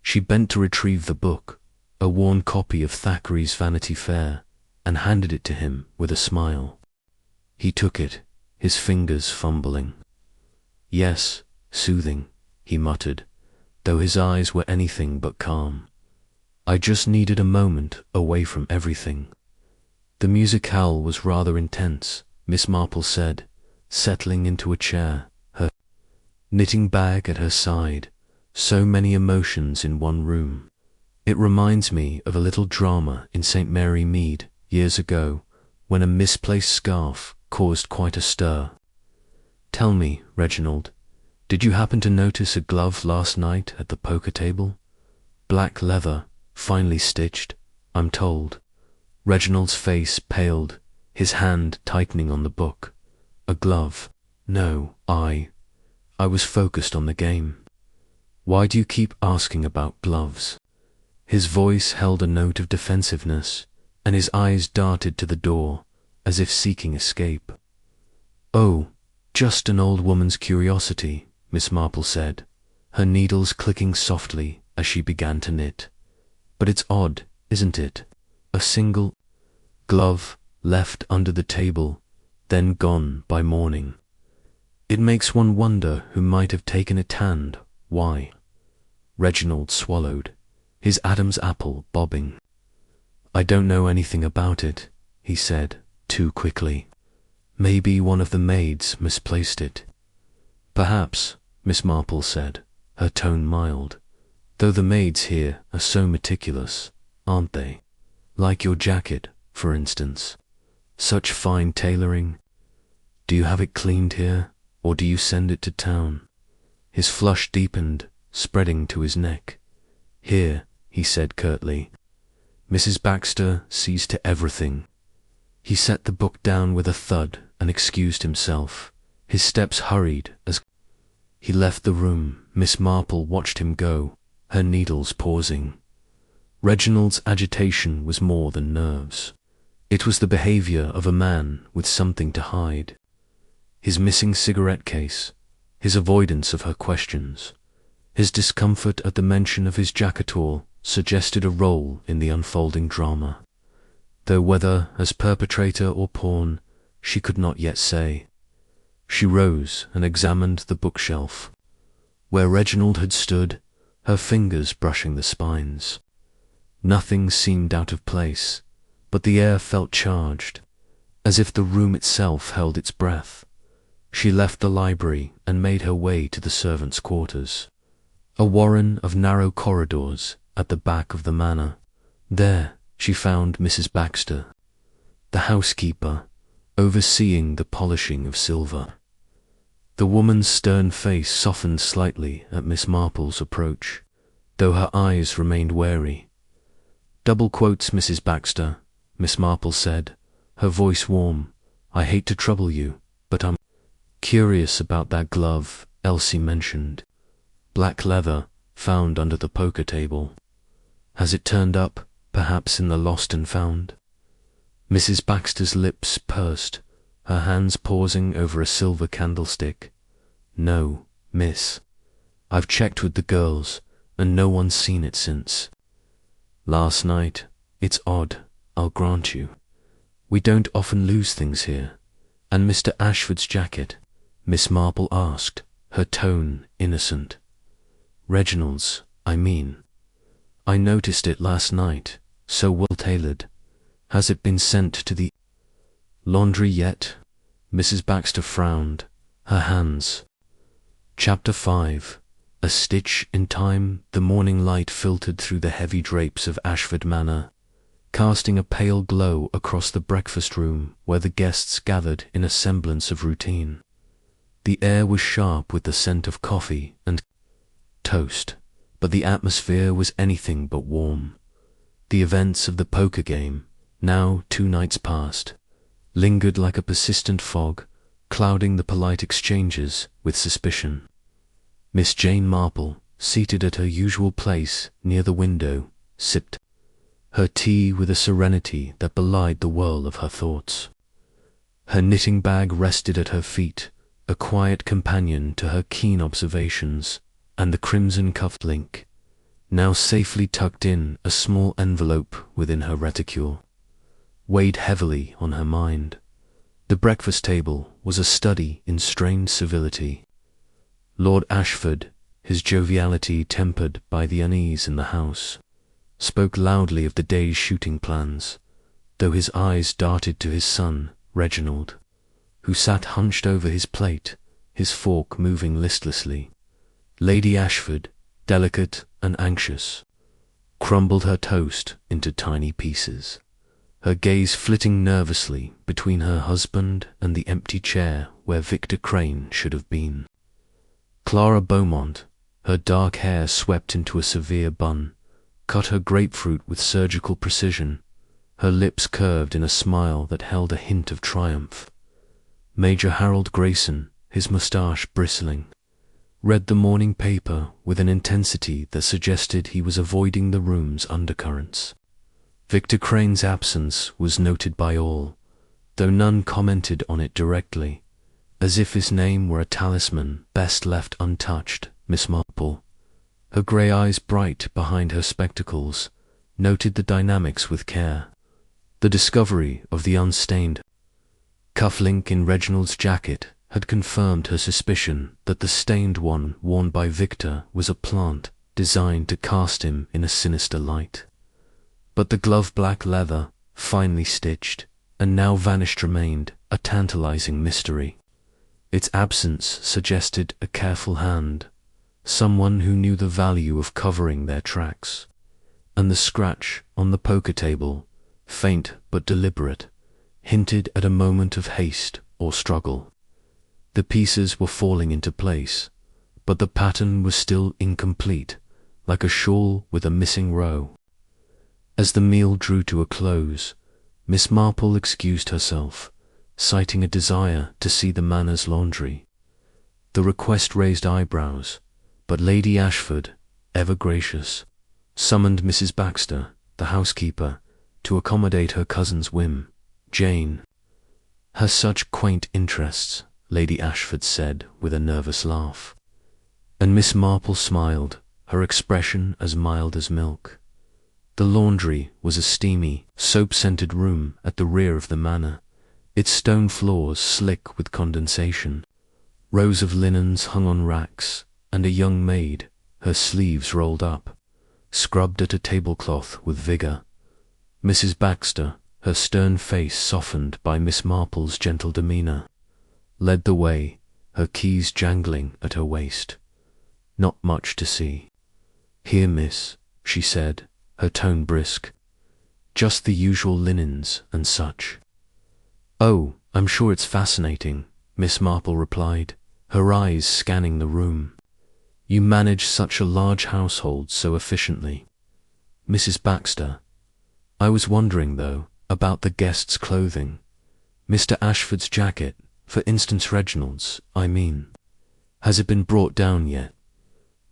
She bent to retrieve the book, a worn copy of Thackeray's Vanity Fair, and handed it to him with a smile. He took it, his fingers fumbling. "Yes, soothing," he muttered, though his eyes were anything but calm. "I just needed a moment away from everything." The musicale was rather intense, Miss Marple said, settling into a chair, her knitting bag at her side. "So many emotions in one room. It reminds me of a little drama in St. Mary Mead years ago, when a misplaced scarf caused quite a stir. Tell me, Reginald, did you happen to notice a glove last night at the poker table? Black leather, finely stitched, I'm told." Reginald's face paled, his hand tightening on the book. "A glove? No, I was focused on the game." "Why do you keep asking about gloves?" His voice held a note of defensiveness, and his eyes darted to the door, as if seeking escape. "Oh, just an old woman's curiosity," Miss Marple said, her needles clicking softly as she began to knit. "But it's odd, isn't it? A single glove left under the table, then gone by morning. It makes one wonder who might have taken it and why." Reginald swallowed, his Adam's apple bobbing. "I don't know anything about it," he said, too quickly. "Maybe one of the maids misplaced it." "Perhaps," Miss Marple said, her tone mild, "though the maids here are so meticulous, aren't they? Like your jacket, for instance. Such fine tailoring. Do you have it cleaned here, or do you send it to town?" His flush deepened, spreading to his neck. "Here," he said curtly. "Mrs. Baxter sees to everything." He set the book down with a thud and excused himself. His steps hurried as he left the room. Miss Marple watched him go, her needles pausing. Reginald's agitation was more than nerves. It was the behavior of a man with something to hide. His missing cigarette case, his avoidance of her questions, his discomfort at the mention of his jacket-all suggested a role in the unfolding drama, though whether as perpetrator or pawn, she could not yet say. She rose and examined the bookshelf. Where Reginald had stood, her fingers brushing the spines. Nothing seemed out of place, but the air felt charged, as if the room itself held its breath. She left the library and made her way to the servants' quarters, a warren of narrow corridors at the back of the manor. There she found Mrs. Baxter, the housekeeper, overseeing the polishing of silver. The woman's stern face softened slightly at Miss Marple's approach, though her eyes remained wary. "Double quotes, Mrs. Baxter," Miss Marple said, her voice warm. "I hate to trouble you, but I'm curious about that glove Elsie mentioned. Black leather, found under the poker table. Has it turned up, perhaps in the lost and found?" Mrs. Baxter's lips pursed, her hands pausing over a silver candlestick. "No, miss. I've checked with the girls, and no one's seen it since. Last night. It's odd, I'll grant you. We don't often lose things here. And Mr. Ashford's jacket?" Miss Marple asked, her tone innocent. "Reginald's, I mean. I noticed it last night, so well tailored. Has it been sent to the laundry yet?" Mrs. Baxter frowned, her hands. Chapter 5. A Stitch in Time. The morning light filtered through the heavy drapes of Ashford Manor, casting a pale glow across the breakfast room where the guests gathered in a semblance of routine. The air was sharp with the scent of coffee and toast, but the atmosphere was anything but warm. The events of the poker game, now 2 nights past, lingered like a persistent fog, clouding the polite exchanges with suspicion. Miss Jane Marple, seated at her usual place near the window, sipped her tea with a serenity that belied the whirl of her thoughts. Her knitting bag rested at her feet, a quiet companion to her keen observations, and the crimson cufflink, now safely tucked in a small envelope within her reticule, weighed heavily on her mind. The breakfast table was a study in strained civility. Lord Ashford, his joviality tempered by the unease in the house, spoke loudly of the day's shooting plans, though his eyes darted to his son, Reginald, who sat hunched over his plate, his fork moving listlessly. Lady Ashford, delicate and anxious, crumbled her toast into tiny pieces, her gaze flitting nervously between her husband and the empty chair where Victor Crane should have been. Clara Beaumont, her dark hair swept into a severe bun, cut her grapefruit with surgical precision, her lips curved in a smile that held a hint of triumph. Major Harold Grayson, his moustache bristling, read the morning paper with an intensity that suggested he was avoiding the room's undercurrents. Victor Crane's absence was noted by all, though none commented on it directly, as if his name were a talisman best left untouched. Miss Marple, her grey eyes bright behind her spectacles, noted the dynamics with care. The discovery of the unstained cufflink in Reginald's jacket had confirmed her suspicion that the stained one worn by Victor was a plant designed to cast him in a sinister light. But the glove-black leather, finely stitched, and now vanished remained a tantalizing mystery. Its absence suggested a careful hand, someone who knew the value of covering their tracks, and the scratch on the poker table, faint but deliberate, hinted at a moment of haste or struggle. The pieces were falling into place, but the pattern was still incomplete, like a shawl with a missing row. As the meal drew to a close, Miss Marple excused herself, citing a desire to see the Manor's laundry. The request raised eyebrows, but Lady Ashford, ever gracious, summoned Mrs. Baxter, the housekeeper, to accommodate her cousin's whim. Jane has such quaint interests, Lady Ashford said with a nervous laugh. And Miss Marple smiled, her expression as mild as milk. The laundry was a steamy, soap-scented room at the rear of the manor, its stone floors slick with condensation. Rows of linens hung on racks, and a young maid, her sleeves rolled up, scrubbed at a tablecloth with vigour. Mrs. Baxter, her stern face softened by Miss Marple's gentle demeanour, led the way, her keys jangling at her waist. Not much to see. "Here, miss," she said, her tone brisk. "Just the usual linens and such." "Oh, I'm sure it's fascinating," Miss Marple replied, her eyes scanning the room. "You manage such a large household so efficiently." "Mrs. Baxter, I was wondering, though, about the guests' clothing. Mr. Ashford's jacket, for instance Reginald's, I mean. Has it been brought down yet?"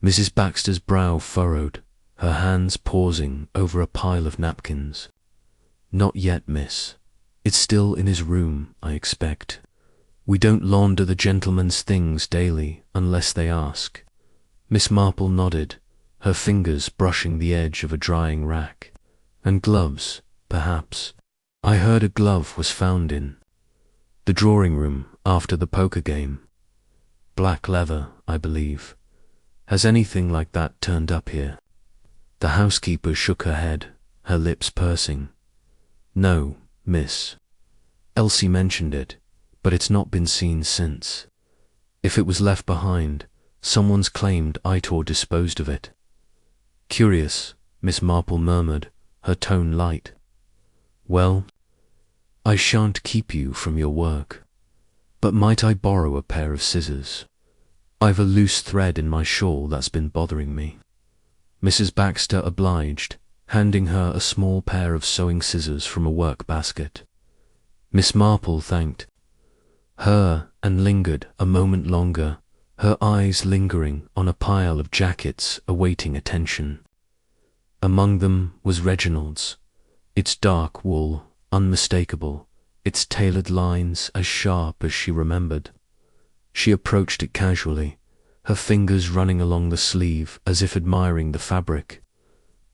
Mrs. Baxter's brow furrowed, her hands pausing over a pile of napkins. "Not yet, miss. It's still in his room, I expect. We don't launder the gentlemen's things daily unless they ask." Miss Marple nodded, her fingers brushing the edge of a drying rack. "And gloves, perhaps. I heard a glove was found in the drawing room after the poker game. Black leather, I believe. Has anything like that turned up here?" The housekeeper shook her head, her lips pursing. "No, miss. Elsie mentioned it, but it's not been seen since. If it was left behind, someone's claimed Itor disposed of it. Curious, Miss Marple murmured, her tone light. Well, I shan't keep you from your work, but might I borrow a pair of scissors? I've a loose thread in my shawl that's been bothering me. Mrs. Baxter obliged, handing her a small pair of sewing scissors from a work basket. Miss Marple thanked her and lingered a moment longer, her eyes lingering on a pile of jackets awaiting attention. Among them was Reginald's, its dark wool unmistakable, its tailored lines as sharp as she remembered. She approached it casually, her fingers running along the sleeve as if admiring the fabric.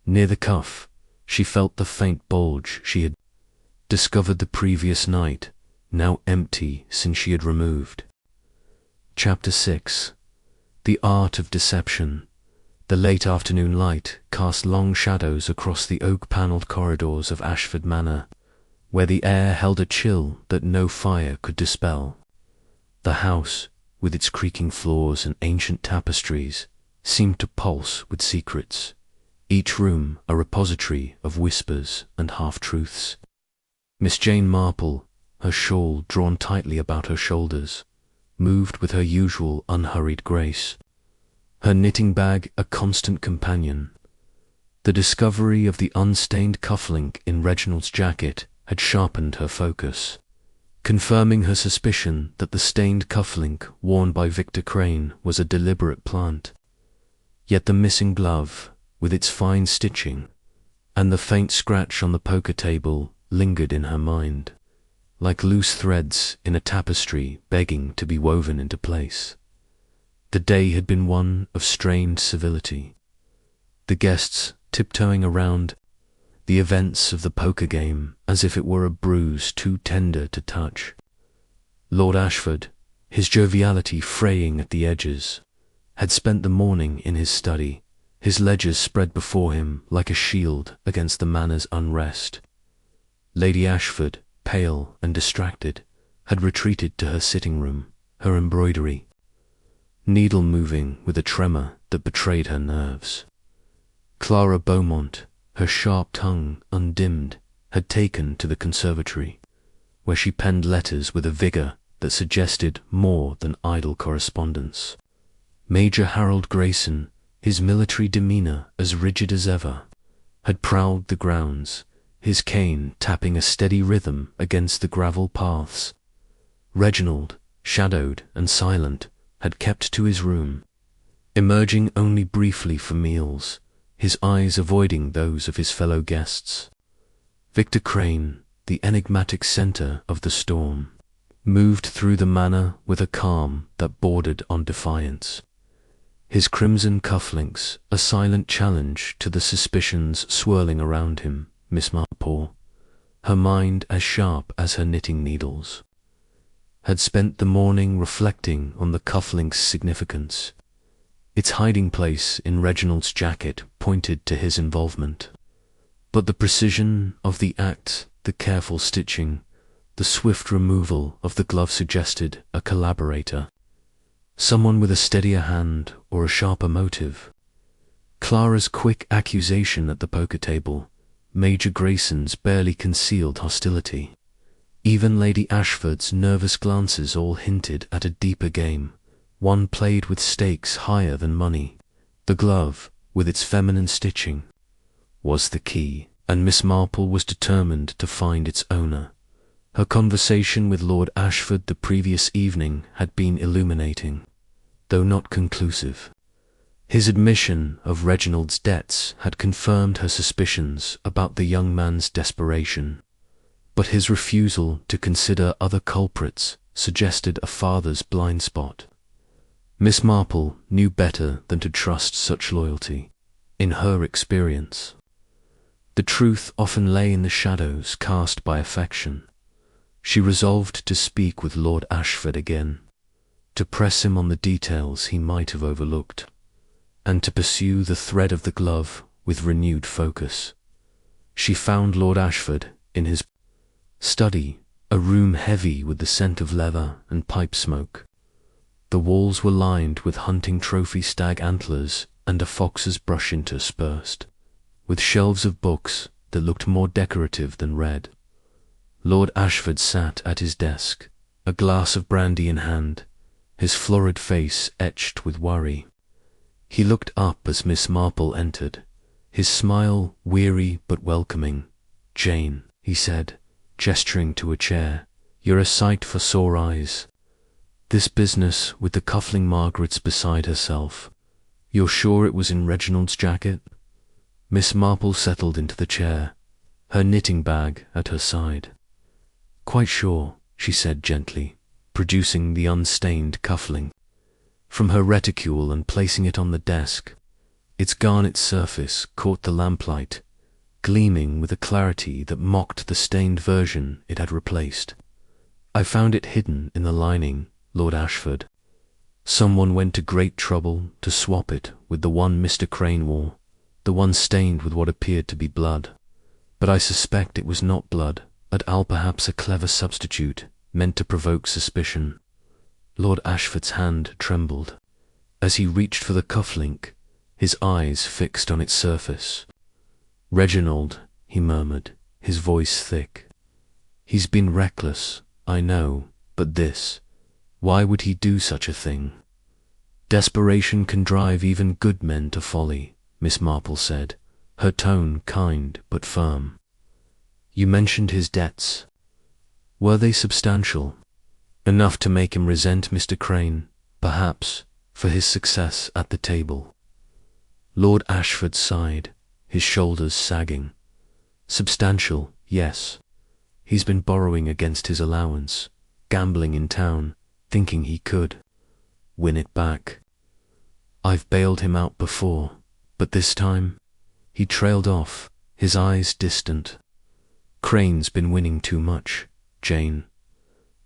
Near the cuff, she felt the faint bulge she had discovered the previous night, now empty since she had removed. Chapter 6. The Art of Deception. The late afternoon light cast long shadows across the oak-panelled corridors of Ashford Manor, where the air held a chill that no fire could dispel. The house, with its creaking floors and ancient tapestries, seemed to pulse with secrets, each room a repository of whispers and half-truths. Miss Jane Marple, her shawl drawn tightly about her shoulders, moved with her usual unhurried grace, her knitting bag a constant companion. The discovery of the unstained cufflink in Reginald's jacket had sharpened her focus, confirming her suspicion that the stained cufflink worn by Victor Crane was a deliberate plant. Yet the missing glove, with its fine stitching, and the faint scratch on the poker table lingered in her mind, like loose threads in a tapestry begging to be woven into place. The day had been one of strained civility, the guests tiptoeing around the events of the poker game as if it were a bruise too tender to touch. Lord Ashford, his joviality fraying at the edges, had spent the morning in his study, his ledgers spread before him like a shield against the manor's unrest. Lady Ashford, pale and distracted, had retreated to her sitting room, her embroidery needle moving with a tremor that betrayed her nerves. Clara Beaumont, her sharp tongue undimmed, had taken to the conservatory, where she penned letters with a vigour that suggested more than idle correspondence. Major Harold Grayson, his military demeanour as rigid as ever, had prowled the grounds, his cane tapping a steady rhythm against the gravel paths. Reginald, shadowed and silent, had kept to his room, emerging only briefly for meals, his eyes avoiding those of his fellow guests. Victor Crane, the enigmatic centre of the storm, moved through the manor with a calm that bordered on defiance, his crimson cufflinks a silent challenge to the suspicions swirling around him. Miss Marple, her mind as sharp as her knitting needles, had spent the morning reflecting on the cufflink's significance. Its hiding place in Reginald's jacket pointed to his involvement, but the precision of the act, the careful stitching, the swift removal of the glove suggested a collaborator, someone with a steadier hand or a sharper motive. Clara's quick accusation at the poker table, Major Grayson's barely concealed hostility, even Lady Ashford's nervous glances all hinted at a deeper game, one played with stakes higher than money. The glove, with its feminine stitching, was the key, and Miss Marple was determined to find its owner. Her conversation with Lord Ashford the previous evening had been illuminating, though not conclusive. His admission of Reginald's debts had confirmed her suspicions about the young man's desperation, but his refusal to consider other culprits suggested a father's blind spot. Miss Marple knew better than to trust such loyalty, in her experience. The truth often lay in the shadows cast by affection. She resolved to speak with Lord Ashford again, to press him on the details he might have overlooked, and to pursue the thread of the glove with renewed focus. She found Lord Ashford in his study, a room heavy with the scent of leather and pipe smoke. The walls were lined with hunting trophy stag antlers and a fox's brush interspersed, with shelves of books that looked more decorative than read. Lord Ashford sat at his desk, a glass of brandy in hand, his florid face etched with worry. He looked up as Miss Marple entered, his smile weary but welcoming. "Jane," he said, gesturing to a chair, "you're a sight for sore eyes. This business with the Cufflink." Margaret's beside herself. "You're sure it was in Reginald's jacket?" Miss Marple settled into the chair, her knitting bag at her side. "Quite sure," she said gently, producing the unstained Cufflink from her reticule and placing it on the desk. Its garnet surface caught the lamplight, gleaming with a clarity that mocked the stained version it had replaced. "I found it hidden in the lining, Lord Ashford. Someone went to great trouble to swap it with the one Mr. Crane wore, the one stained with what appeared to be blood. But I suspect it was not blood, at all perhaps a clever substitute, meant to provoke suspicion." Lord Ashford's hand trembled as he reached for the cufflink, his eyes fixed on its surface. "Reginald," he murmured, his voice thick. "He's been reckless, I know, but this, why would he do such a thing?" "Desperation can drive even good men to folly," Miss Marple said, her tone kind but firm. "You mentioned his debts. Were they substantial? Enough to make him resent Mr. Crane, perhaps, for his success at the table?" Lord Ashford sighed, his shoulders sagging. "Substantial, yes. He's been borrowing against his allowance, gambling in town, thinking he could win it back. I've bailed him out before, but this time..." He trailed off, his eyes distant. "Crane's been winning too much, Jane.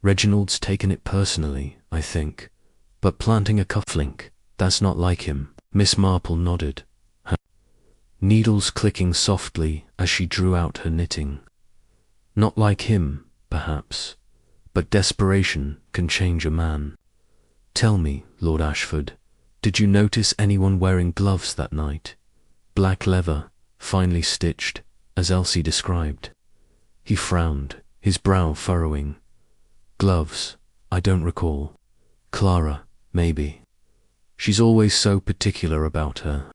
Reginald's taken it personally, I think, but planting a cufflink, that's not like him." Miss Marple nodded, her needles clicking softly as she drew out her knitting. "Not like him, perhaps, but desperation can change a man. Tell me, Lord Ashford, did you notice anyone wearing gloves that night? Black leather, finely stitched, as Elsie described." He frowned, his brow furrowing. "Gloves, I don't recall. Clara, maybe. She's always so particular about her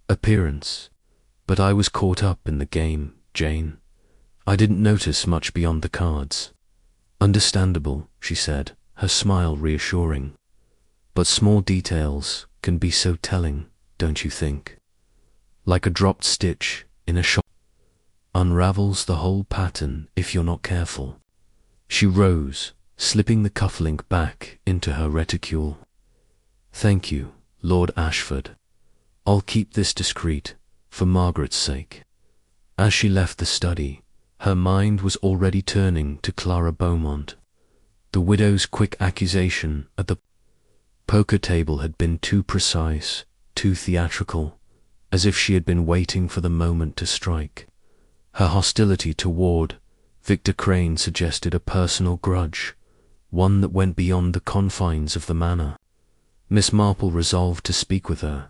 appearance. But I was caught up in the game, Jane. I didn't notice much beyond the cards." "Understandable," she said, her smile reassuring. "But small details can be so telling, don't you think? Like a dropped stitch in a shop unravels the whole pattern if you're not careful." She rose, slipping the cufflink back into her reticule. "Thank you, Lord Ashford. I'll keep this discreet, for Margaret's sake." As she left the study, her mind was already turning to Clara Beaumont. The widow's quick accusation at the poker table had been too precise, too theatrical, as if she had been waiting for the moment to strike. Her hostility toward Victor Crane suggested a personal grudge, one that went beyond the confines of the manor. Miss Marple resolved to speak with her,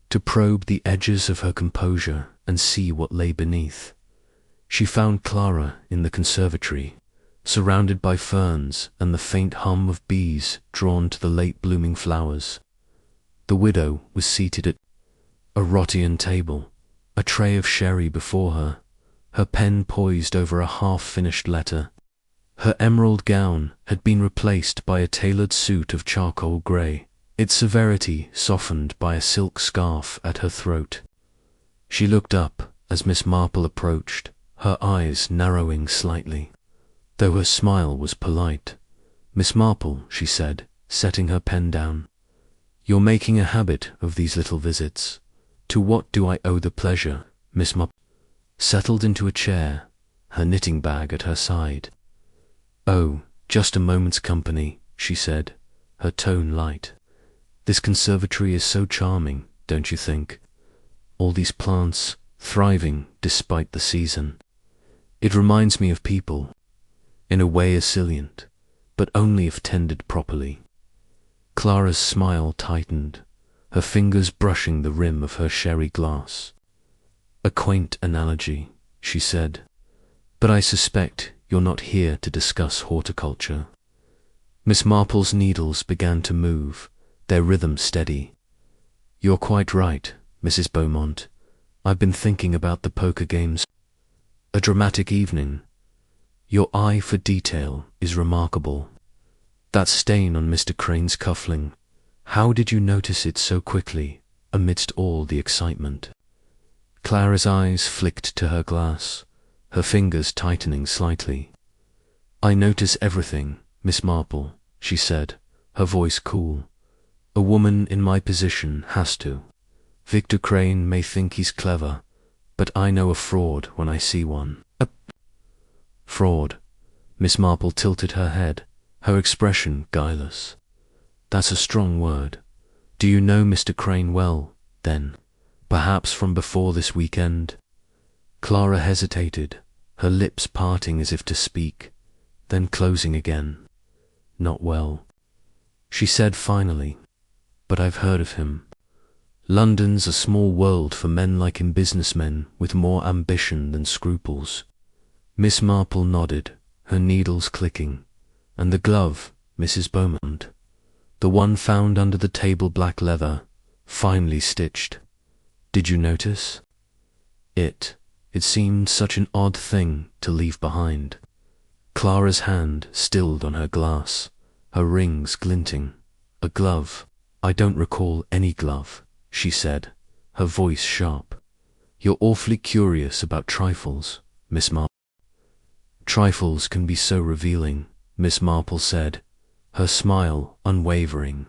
to probe the edges of her composure and see what lay beneath. She found Clara in the conservatory, surrounded by ferns and the faint hum of bees drawn to the late-blooming flowers. The widow was seated at a Rottian table, a tray of sherry before her, her pen poised over a half-finished letter. Her emerald gown had been replaced by a tailored suit of charcoal grey, its severity softened by a silk scarf at her throat. She looked up as Miss Marple approached, her eyes narrowing slightly, though her smile was polite. "Miss Marple," she said, setting her pen down, "you're making a habit of these little visits. To what do I owe the pleasure?" Miss Marple settled into a chair, her knitting bag at her side. "Oh, just a moment's company," she said, her tone light. "This conservatory is so charming, don't you think? All these plants thriving despite the season. It reminds me of people. in a way salient, but only if tended properly. Clara's smile tightened, her fingers brushing the rim of her sherry glass. "A quaint analogy," she said, "but I suspect you're not here to discuss horticulture." Miss Marple's needles began to move, their rhythm steady. "You're quite right, Mrs. Beaumont. I've been thinking about the poker games. A dramatic evening. Your eye for detail is remarkable. That stain on Mr. Crane's cuffling, how did you notice it so quickly, amidst all the excitement?" Clara's eyes flicked to her glass, her fingers tightening slightly. "I notice everything, Miss Marple," she said, her voice cool. "A woman in my position has to. Victor Crane may think he's clever, but I know a fraud when I see one." "A fraud?" Miss Marple tilted her head, her expression guileless. "That's a strong word. Do you know Mr. Crane well, then? Perhaps from before this weekend?" Clara hesitated, her lips parting as if to speak, then closing again. "Not well," she said finally, "but I've heard of him. London's a small world for men like him, businessmen with more ambition than scruples." Miss Marple nodded, her needles clicking. "And the glove, Mrs. Beaumont? The one found under the table, black leather, finely stitched. Did you notice? It seemed such an odd thing to leave behind." Clara's hand stilled on her glass, her rings glinting. "A glove? I don't recall any glove," she said, her voice sharp. "You're awfully curious about trifles, Miss Marple." "Trifles can be so revealing," Miss Marple said, her smile unwavering,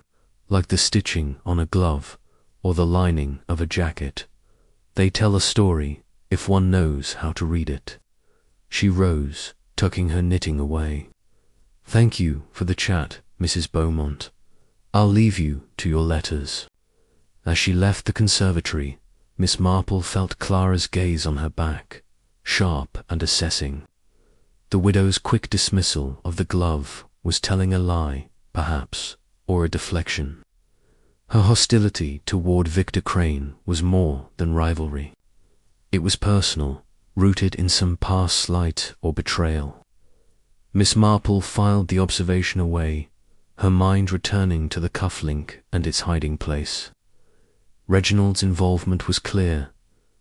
like the stitching on a glove or the lining of a jacket. "They tell a story if one knows how to read it." She rose, tucking her knitting away. "Thank you for the chat, Mrs. Beaumont. I'll leave you to your letters." As she left the conservatory, Miss Marple felt Clara's gaze on her back, sharp and assessing. The widow's quick dismissal of the glove was telling a lie, perhaps, or a deflection. Her hostility toward Victor Crane was more than rivalry. It was personal, rooted in some past slight or betrayal. Miss Marple filed the observation away, her mind returning to the cufflink and its hiding place. Reginald's involvement was clear,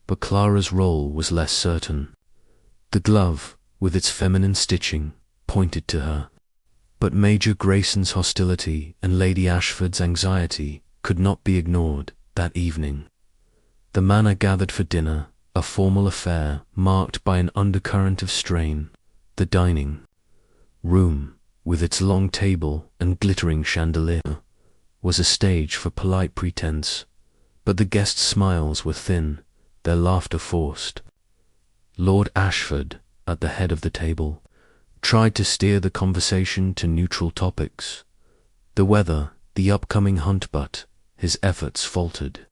but Clara's role was less certain. The glove, with its feminine stitching, pointed to her. But Major Grayson's hostility and Lady Ashford's anxiety could not be ignored that evening. The manor gathered for dinner, a formal affair marked by an undercurrent of strain. The dining room, with its long table and glittering chandelier, was a stage for polite pretense, but the guests' smiles were thin, their laughter forced. Lord Ashford, at the head of the table, tried to steer the conversation to neutral topics. The weather, the upcoming hunt, but his efforts faltered.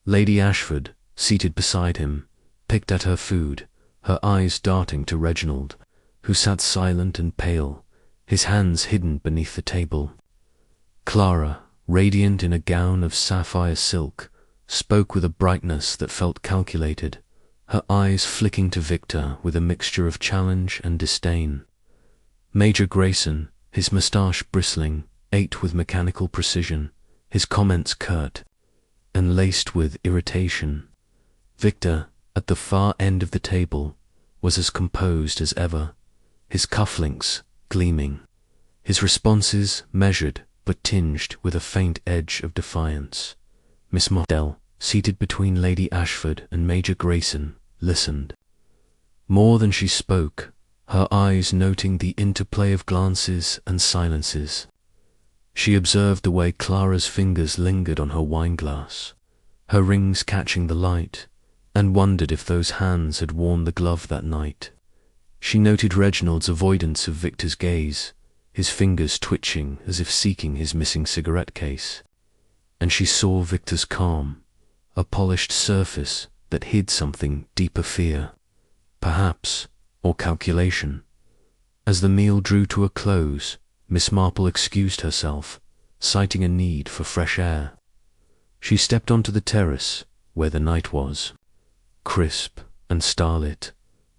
Lady Ashford, seated beside him, picked at her food, her eyes darting to Reginald, who sat silent and pale, his hands hidden beneath the table. Clara, radiant in a gown of sapphire silk, spoke with a brightness that felt calculated, her eyes flicking to Victor with a mixture of challenge and disdain. Major Grayson, his moustache bristling, ate with mechanical precision, his comments curt and laced with irritation. Victor, at the far end of the table, was as composed as ever, his cufflinks gleaming, his responses measured but tinged with a faint edge of defiance. Miss Marple, seated between Lady Ashford and Major Grayson, listened. More than she spoke, her eyes noting the interplay of glances and silences. She observed the way Clara's fingers lingered on her wineglass, her rings catching the light, and wondered if those hands had worn the glove that night. She noted Reginald's avoidance of Victor's gaze, his fingers twitching as if seeking his missing cigarette case. And she saw Victor's calm, a polished surface that hid something deeper: fear, perhaps, or calculation. As the meal drew to a close, Miss Marple excused herself, citing a need for fresh air. She stepped onto the terrace, where the night was, crisp and starlit,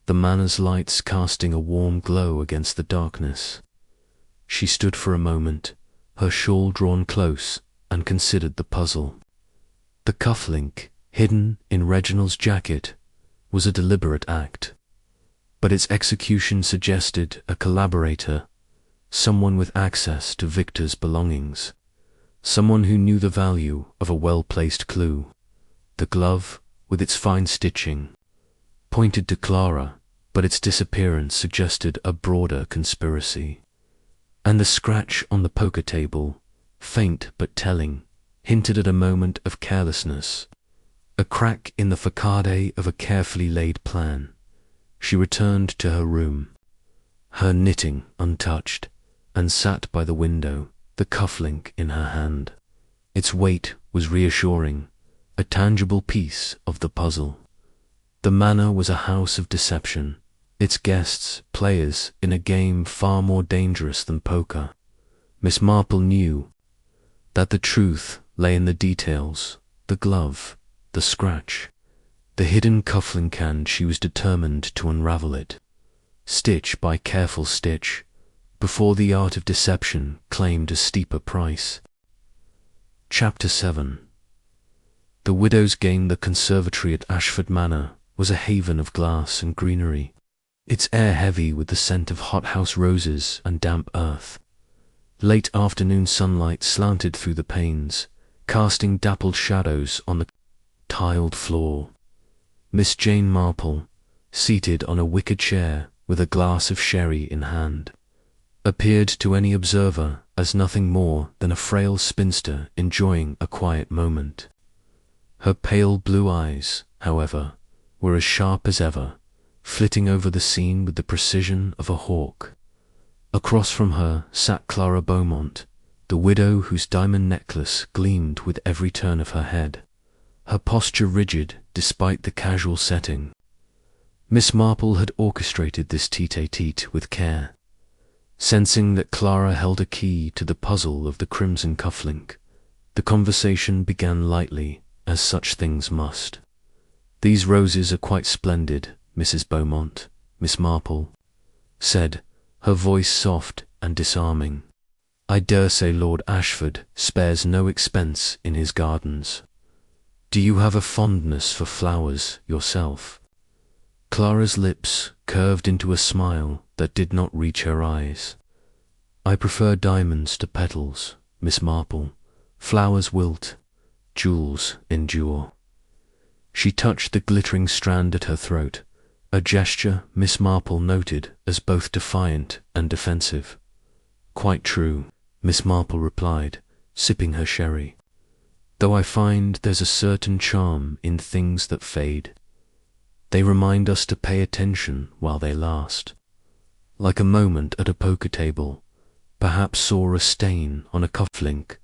the manor's lights casting a warm glow against the darkness. She stood for a moment, her shawl drawn close, and considered the puzzle. The cufflink, hidden in Reginald's jacket, was a deliberate act, but its execution suggested a collaborator, someone with access to Victor's belongings, someone who knew the value of a well-placed clue. The glove, with its fine stitching, pointed to Clara, but its disappearance suggested a broader conspiracy. And the scratch on the poker table, faint but telling, hinted at a moment of carelessness, a crack in the facade of a carefully laid plan. She returned to her room, her knitting untouched, and sat by the window, the cufflink in her hand. Its weight was reassuring, a tangible piece of the puzzle. The manor was a house of deception, its guests players in a game far more dangerous than poker. Miss Marple knew that the truth lay in the details, the glove, the scratch, the hidden cufflink, and she was determined to unravel it, stitch by careful stitch, before the art of deception claimed a steeper price. Chapter 7. The widow's game. The conservatory at Ashford Manor was a haven of glass and greenery, its air heavy with the scent of hothouse roses and damp earth. Late afternoon sunlight slanted through the panes, casting dappled shadows on the tiled floor. Miss Jane Marple, seated on a wicker chair with a glass of sherry in hand, appeared to any observer as nothing more than a frail spinster enjoying a quiet moment. Her pale blue eyes, however, were as sharp as ever, flitting over the scene with the precision of a hawk. Across from her sat Clara Beaumont, the widow whose diamond necklace gleamed with every turn of her head, her posture rigid despite the casual setting. Miss Marple had orchestrated this tete-a-tete with care. Sensing that Clara held a key to the puzzle of the crimson cufflink, the conversation began lightly, as such things must. "These roses are quite splendid, Mrs. Beaumont," Miss Marple said, her voice soft and disarming. "I dare say Lord Ashford spares no expense in his gardens. Do you have a fondness for flowers yourself?" Clara's lips curved into a smile that did not reach her eyes. "I prefer diamonds to petals, Miss Marple. Flowers wilt, jewels endure." She touched the glittering strand at her throat, a gesture Miss Marple noted as both defiant and defensive. "Quite true," Miss Marple replied, sipping her sherry, "though I find there's a certain charm in things that fade. They remind us to pay attention while they last. Like a moment at a poker table, perhaps saw a stain on a cufflink."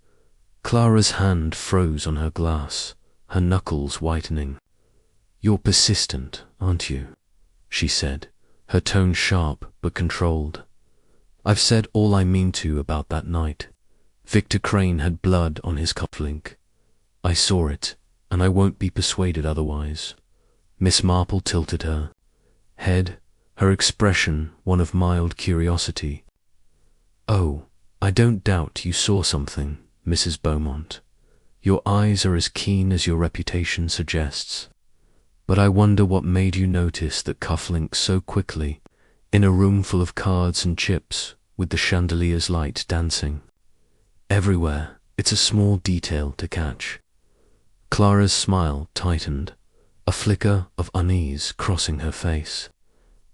Clara's hand froze on her glass, her knuckles whitening. "You're persistent, aren't you?" she said, her tone sharp but controlled. "I've said all I mean to about that night. Victor Crane had blood on his cufflink. I saw it, and I won't be persuaded otherwise." Miss Marple tilted her head, her expression one of mild curiosity. "Oh, I don't doubt you saw something, Mrs. Beaumont. Your eyes are as keen as your reputation suggests. But I wonder what made you notice that cufflink so quickly, in a room full of cards and chips, with the chandelier's light dancing. Everywhere, it's a small detail to catch." Clara's smile tightened, a flicker of unease crossing her face.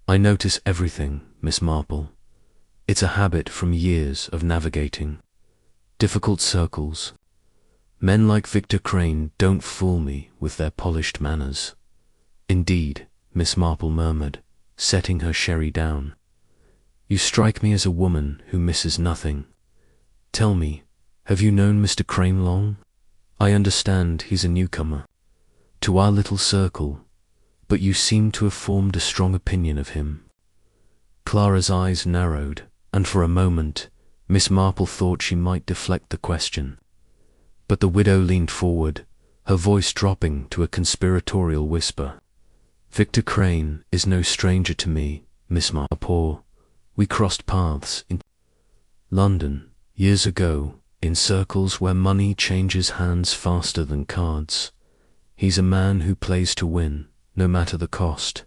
"I notice everything, Miss Marple. It's a habit from years of navigating difficult circles. Men like Victor Crane don't fool me with their polished manners." "Indeed," Miss Marple murmured, setting her sherry down. "You strike me as a woman who misses nothing. Tell me, have you known Mr. Crane long? I understand he's a newcomer to our little circle, but you seem to have formed a strong opinion of him." Clara's eyes narrowed, and for a moment, Miss Marple thought she might deflect the question. But the widow leaned forward, her voice dropping to a conspiratorial whisper. "Victor Crane is no stranger to me, Miss Marple. We crossed paths in London years ago, in circles where money changes hands faster than cards. He's a man who plays to win, no matter the cost."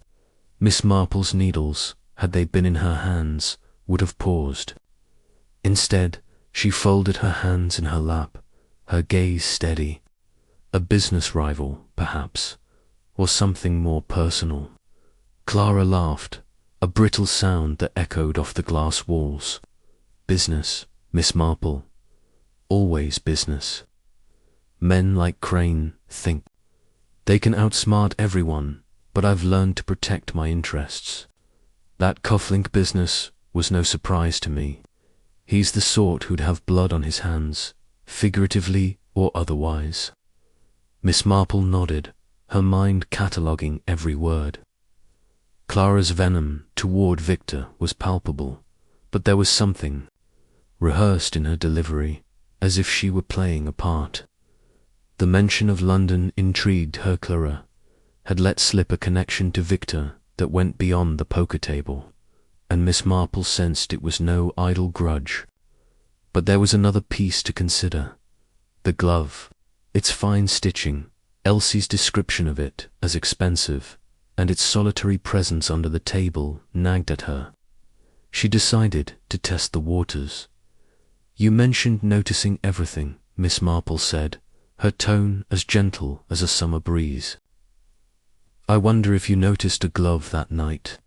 Miss Marple's needles, had they been in her hands, would have paused. Instead, she folded her hands in her lap, her gaze steady. A business rival, perhaps, or something more personal. Clara laughed, a brittle sound that echoed off the glass walls. "Business, Miss Marple. Always business. Men like Crane think they can outsmart everyone, but I've learned to protect my interests. That Cufflink business was no surprise to me. He's the sort who'd have blood on his hands, figuratively or otherwise." Miss Marple nodded, her mind cataloguing every word. Clara's venom toward Victor was palpable, but there was something rehearsed in her delivery, as if she were playing a part. The mention of London intrigued her. Clara had let slip a connection to Victor that went beyond the poker table, and Miss Marple sensed it was no idle grudge. But there was another piece to consider. The glove, its fine stitching, Elsie's description of it as expensive, and its solitary presence under the table nagged at her. She decided to test the waters. "You mentioned noticing everything," Miss Marple said, her tone as gentle as a summer breeze. "I wonder if you noticed a glove that night.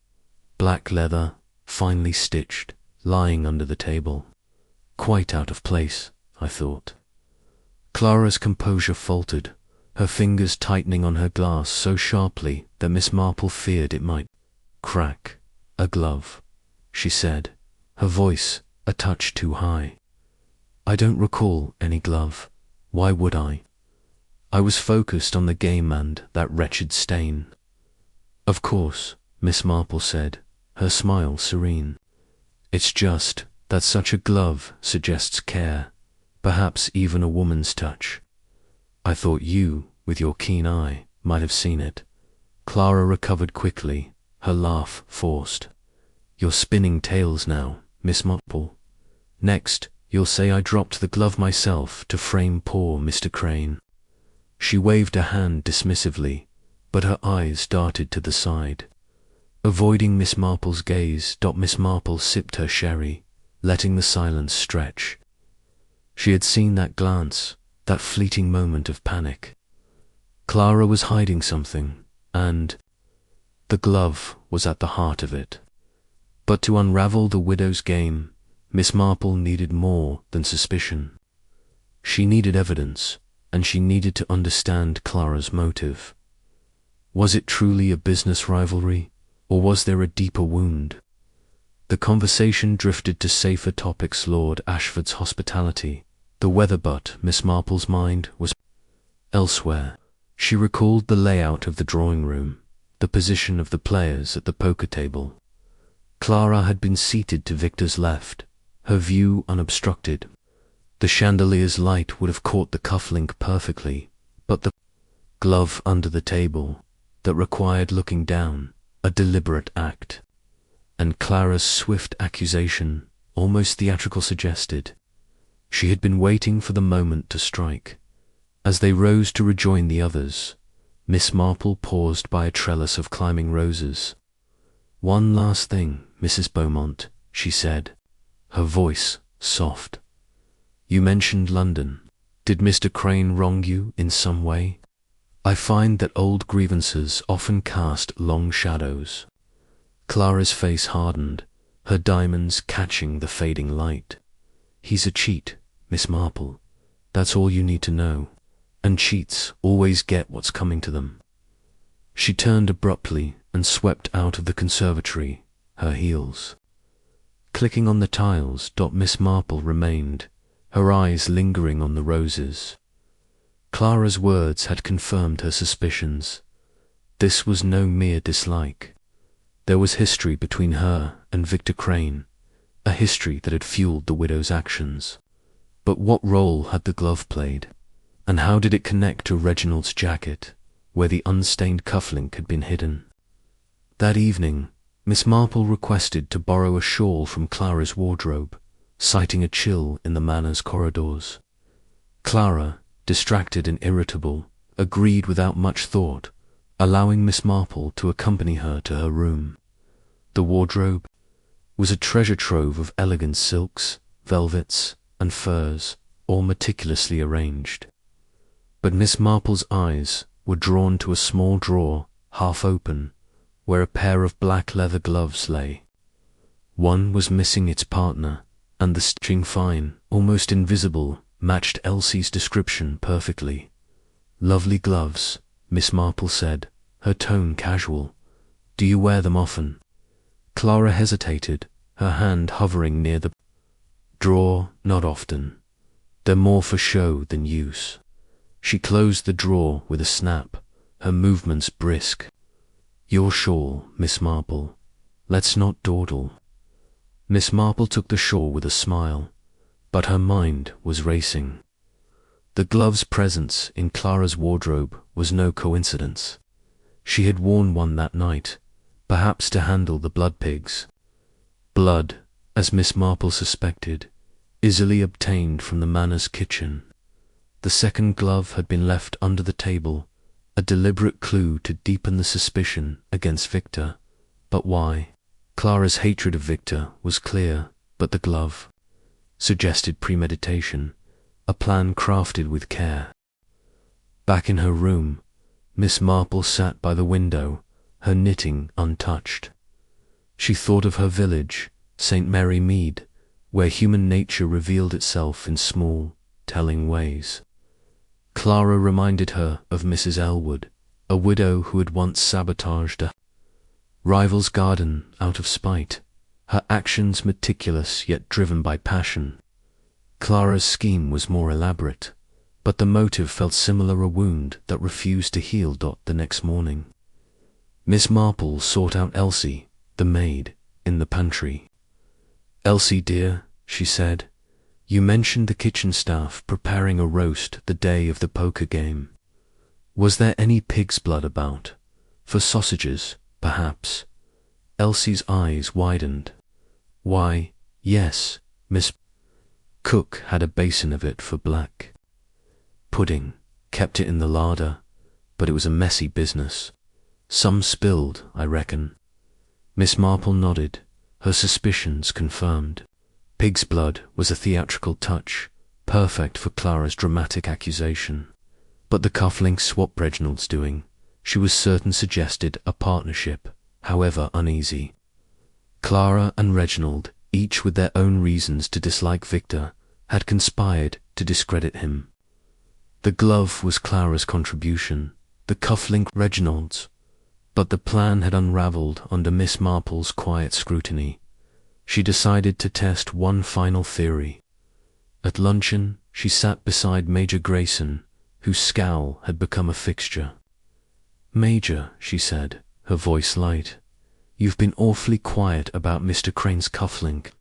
Black leather, finely stitched, lying under the table. Quite out of place, I thought." Clara's composure faltered, her fingers tightening on her glass so sharply that Miss Marple feared it might crack. "A glove," she said, her voice a touch too high. "I don't recall any glove. Why would I? I was focused on the game and that wretched stain." "Of course," Miss Marple said, her smile serene. "It's just that such a glove suggests care, perhaps even a woman's touch. I thought you, with your keen eye, might have seen it." Clara recovered quickly, her laugh forced. "You're spinning tales now, Miss Marple. Next, you'll say I dropped the glove myself to frame poor Mr. Crane." She waved a hand dismissively, but her eyes darted to the side. Avoiding Miss Marple's gaze, Miss Marple sipped her sherry, letting the silence stretch. She had seen that glance, that fleeting moment of panic. Clara was hiding something, and the glove was at the heart of it. But to unravel the widow's game, Miss Marple needed more than suspicion. She needed evidence, and she needed to understand Clara's motive. Was it truly a business rivalry, or was there a deeper wound? The conversation drifted to safer topics. Lord Ashford's hospitality, the weather, but Miss Marple's mind was elsewhere. She recalled the layout of the drawing room, the position of the players at the poker table. Clara had been seated to Victor's left, her view unobstructed. The chandelier's light would have caught the cufflink perfectly, but the glove under the table, that required looking down, a deliberate act. And Clara's swift accusation, almost theatrical, suggested she had been waiting for the moment to strike. As they rose to rejoin the others, Miss Marple paused by a trellis of climbing roses. "One last thing, Mrs. Beaumont," she said, her voice soft. "You mentioned London. Did Mr. Crane wrong you in some way? I find that old grievances often cast long shadows." Clara's face hardened, her diamonds catching the fading light. "He's a cheat, Miss Marple. That's all you need to know. And cheats always get what's coming to them." She turned abruptly and swept out of the conservatory, her heels clicking on the tiles. Miss Marple remained, her eyes lingering on the roses. Clara's words had confirmed her suspicions. This was no mere dislike. There was history between her and Victor Crane, a history that had fueled the widow's actions. But what role had the glove played? And how did it connect to Reginald's jacket, where the unstained cufflink had been hidden? That evening, Miss Marple requested to borrow a shawl from Clara's wardrobe, citing a chill in the manor's corridors. Clara, distracted and irritable, agreed without much thought, allowing Miss Marple to accompany her to her room. The wardrobe was a treasure trove of elegant silks, velvets, and furs, all meticulously arranged. But Miss Marple's eyes were drawn to a small drawer, half open, where a pair of black leather gloves lay. One was missing its partner, and the stitching, fine, almost invisible, matched Elsie's description perfectly. "Lovely gloves," Miss Marple said, her tone casual. "Do you wear them often?" Clara hesitated, her hand hovering near the drawer. "Not often. They're more for show than use." She closed the drawer with a snap, her movements brisk. "Your shawl, Miss Marple. Let's not dawdle." Miss Marple took the shawl with a smile, but her mind was racing. The glove's presence in Clara's wardrobe was no coincidence. She had worn one that night, perhaps to handle the blood pigs. Blood, as Miss Marple suspected, easily obtained from the manor's kitchen. The second glove had been left under the table, a deliberate clue to deepen the suspicion against Victor. But why? Clara's hatred of Victor was clear, but the glove suggested premeditation, a plan crafted with care. Back in her room, Miss Marple sat by the window, her knitting untouched. She thought of her village, St. Mary Mead, where human nature revealed itself in small, telling ways. Clara reminded her of Mrs. Elwood, a widow who had once sabotaged a rival's garden out of spite, her actions meticulous yet driven by passion. Clara's scheme was more elaborate, but the motive felt similar, a wound that refused to heal. The next morning, Miss Marple sought out Elsie, the maid, in the pantry. "Elsie, dear," she said, "you mentioned the kitchen staff preparing a roast the day of the poker game. Was there any pig's blood about? For sausages, perhaps?" Elsie's eyes widened. "Why, yes, Miss Cook had a basin of it for black pudding, kept it in the larder, but it was a messy business. Some spilled, I reckon." Miss Marple nodded, her suspicions confirmed. Pig's blood was a theatrical touch, perfect for Clara's dramatic accusation. But the cufflinks, what Reginald's doing, she was certain suggested a partnership, however uneasy. Clara and Reginald, each with their own reasons to dislike Victor, had conspired to discredit him. The glove was Clara's contribution, the cufflink Reginald's, but the plan had unravelled under Miss Marple's quiet scrutiny. She decided to test one final theory. At luncheon, she sat beside Major Grayson, whose scowl had become a fixture. "Major," she said, her voice light, "you've been awfully quiet about Mr. Crane's cufflink.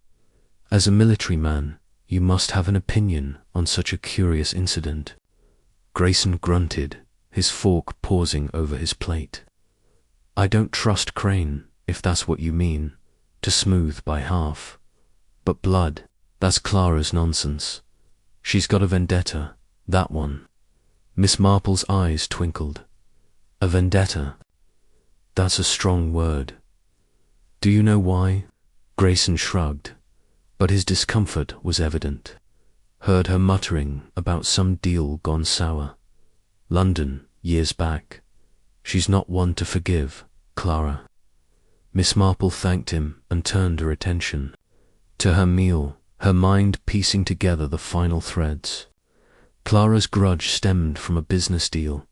As a military man, you must have an opinion on such a curious incident." Grayson grunted, his fork pausing over his plate. "I don't trust Crane, if that's what you mean, to smooth by half. But blood, that's Clara's nonsense. She's got a vendetta, that one." Miss Marple's eyes twinkled. "A vendetta? That's a strong word. Do you know why?" Grayson shrugged, but his discomfort was evident. "Heard her muttering about some deal gone sour. London, years back. She's not one to forgive, Clara." Miss Marple thanked him and turned her attention to her meal, her mind piecing together the final threads. Clara's grudge stemmed from a business deal,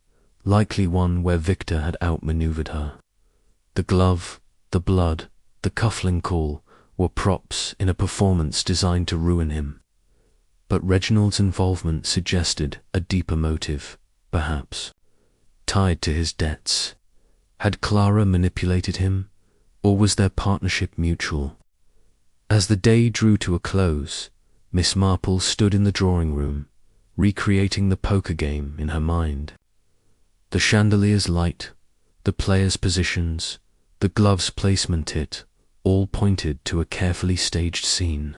likely one where Victor had outmaneuvered her. The glove, the blood, the cufflink call were props in a performance designed to ruin him. But Reginald's involvement suggested a deeper motive, perhaps, tied to his debts. Had Clara manipulated him, or was their partnership mutual? As the day drew to a close, Miss Marple stood in the drawing room, recreating the poker game in her mind. The chandelier's light, the players' positions, the gloves' placement, it all pointed to a carefully staged scene.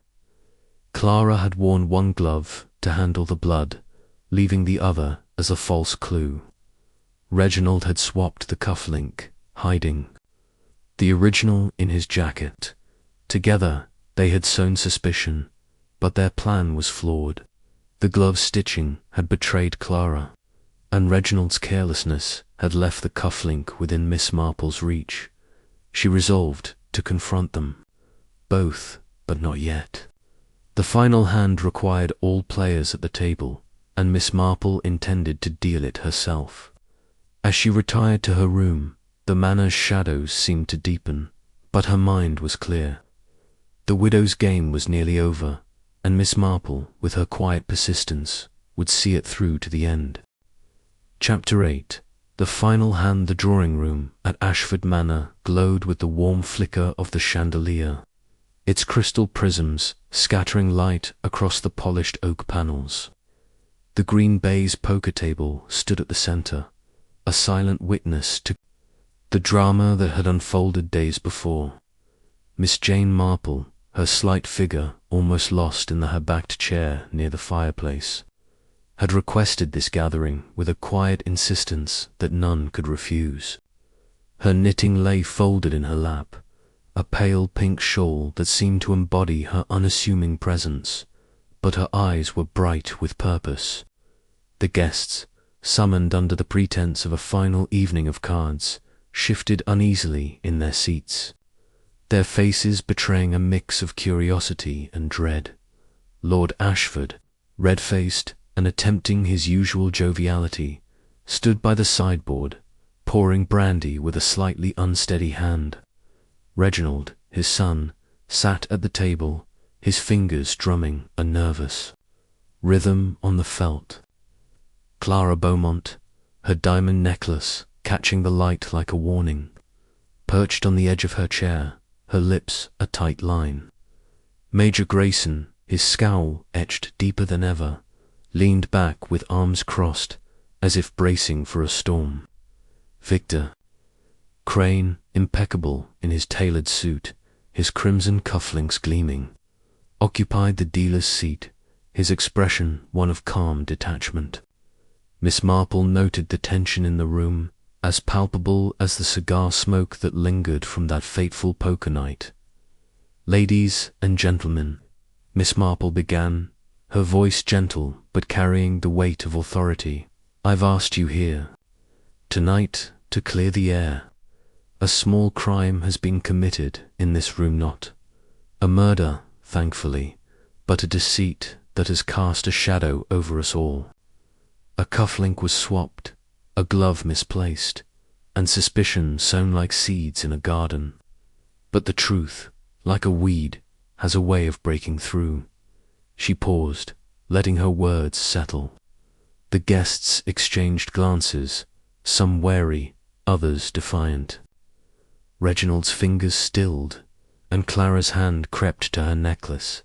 Clara had worn one glove to handle the blood, leaving the other as a false clue. Reginald had swapped the cufflink, hiding the original in his jacket. Together, they had sown suspicion, but their plan was flawed. The glove stitching had betrayed Clara, and Reginald's carelessness had left the cufflink within Miss Marple's reach. She resolved to confront them, both, but not yet. The final hand required all players at the table, and Miss Marple intended to deal it herself. As she retired to her room, the manor's shadows seemed to deepen, but her mind was clear. The widow's game was nearly over, and Miss Marple, with her quiet persistence, would see it through to the end. Chapter 8. The final hand. The drawing room at Ashford Manor glowed with the warm flicker of the chandelier, its crystal prisms scattering light across the polished oak panels. The green baize poker table stood at the centre, a silent witness to the drama that had unfolded days before. Miss Jane Marple, her slight figure almost lost in her backed chair near the fireplace, had requested this gathering with a quiet insistence that none could refuse. Her knitting lay folded in her lap, a pale pink shawl that seemed to embody her unassuming presence, but her eyes were bright with purpose. The guests, summoned under the pretense of a final evening of cards, shifted uneasily in their seats, their faces betraying a mix of curiosity and dread. Lord Ashford, red-faced and attempting his usual joviality, stood by the sideboard, pouring brandy with a slightly unsteady hand. Reginald, his son, sat at the table, his fingers drumming a nervous rhythm on the felt. Clara Beaumont, her diamond necklace catching the light like a warning, perched on the edge of her chair, her lips a tight line. Major Grayson, his scowl etched deeper than ever, leaned back with arms crossed, as if bracing for a storm. Victor Crane, impeccable in his tailored suit, his crimson cufflinks gleaming, occupied the dealer's seat, his expression one of calm detachment. Miss Marple noted the tension in the room, as palpable as the cigar smoke that lingered from that fateful poker night. "Ladies and gentlemen," Miss Marple began, her voice gentle but carrying the weight of authority, "I've asked you here tonight to clear the air. A small crime has been committed in this room, not a murder, thankfully, but a deceit that has cast a shadow over us all. A cufflink was swapped, a glove misplaced, and suspicion sown like seeds in a garden. But the truth, like a weed, has a way of breaking through." She paused, letting her words settle. The guests exchanged glances, some wary, others defiant. Reginald's fingers stilled, and Clara's hand crept to her necklace,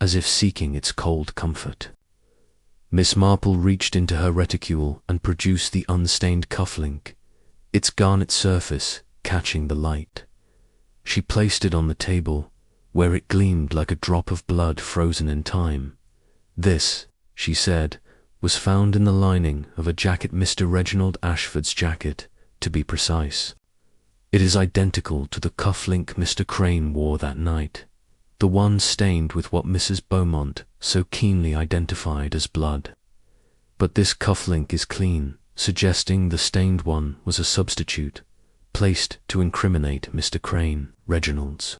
as if seeking its cold comfort. Miss Marple reached into her reticule and produced the unstained cufflink, its garnet surface catching the light. She placed it on the table, where it gleamed like a drop of blood frozen in time. "This," she said, "was found in the lining of a jacket, Mr. Reginald Ashford's jacket, to be precise. It is identical to the cufflink Mr. Crane wore that night, the one stained with what Mrs. Beaumont so keenly identified as blood. But this cufflink is clean, suggesting the stained one was a substitute, placed to incriminate Mr. Crane." Reginald's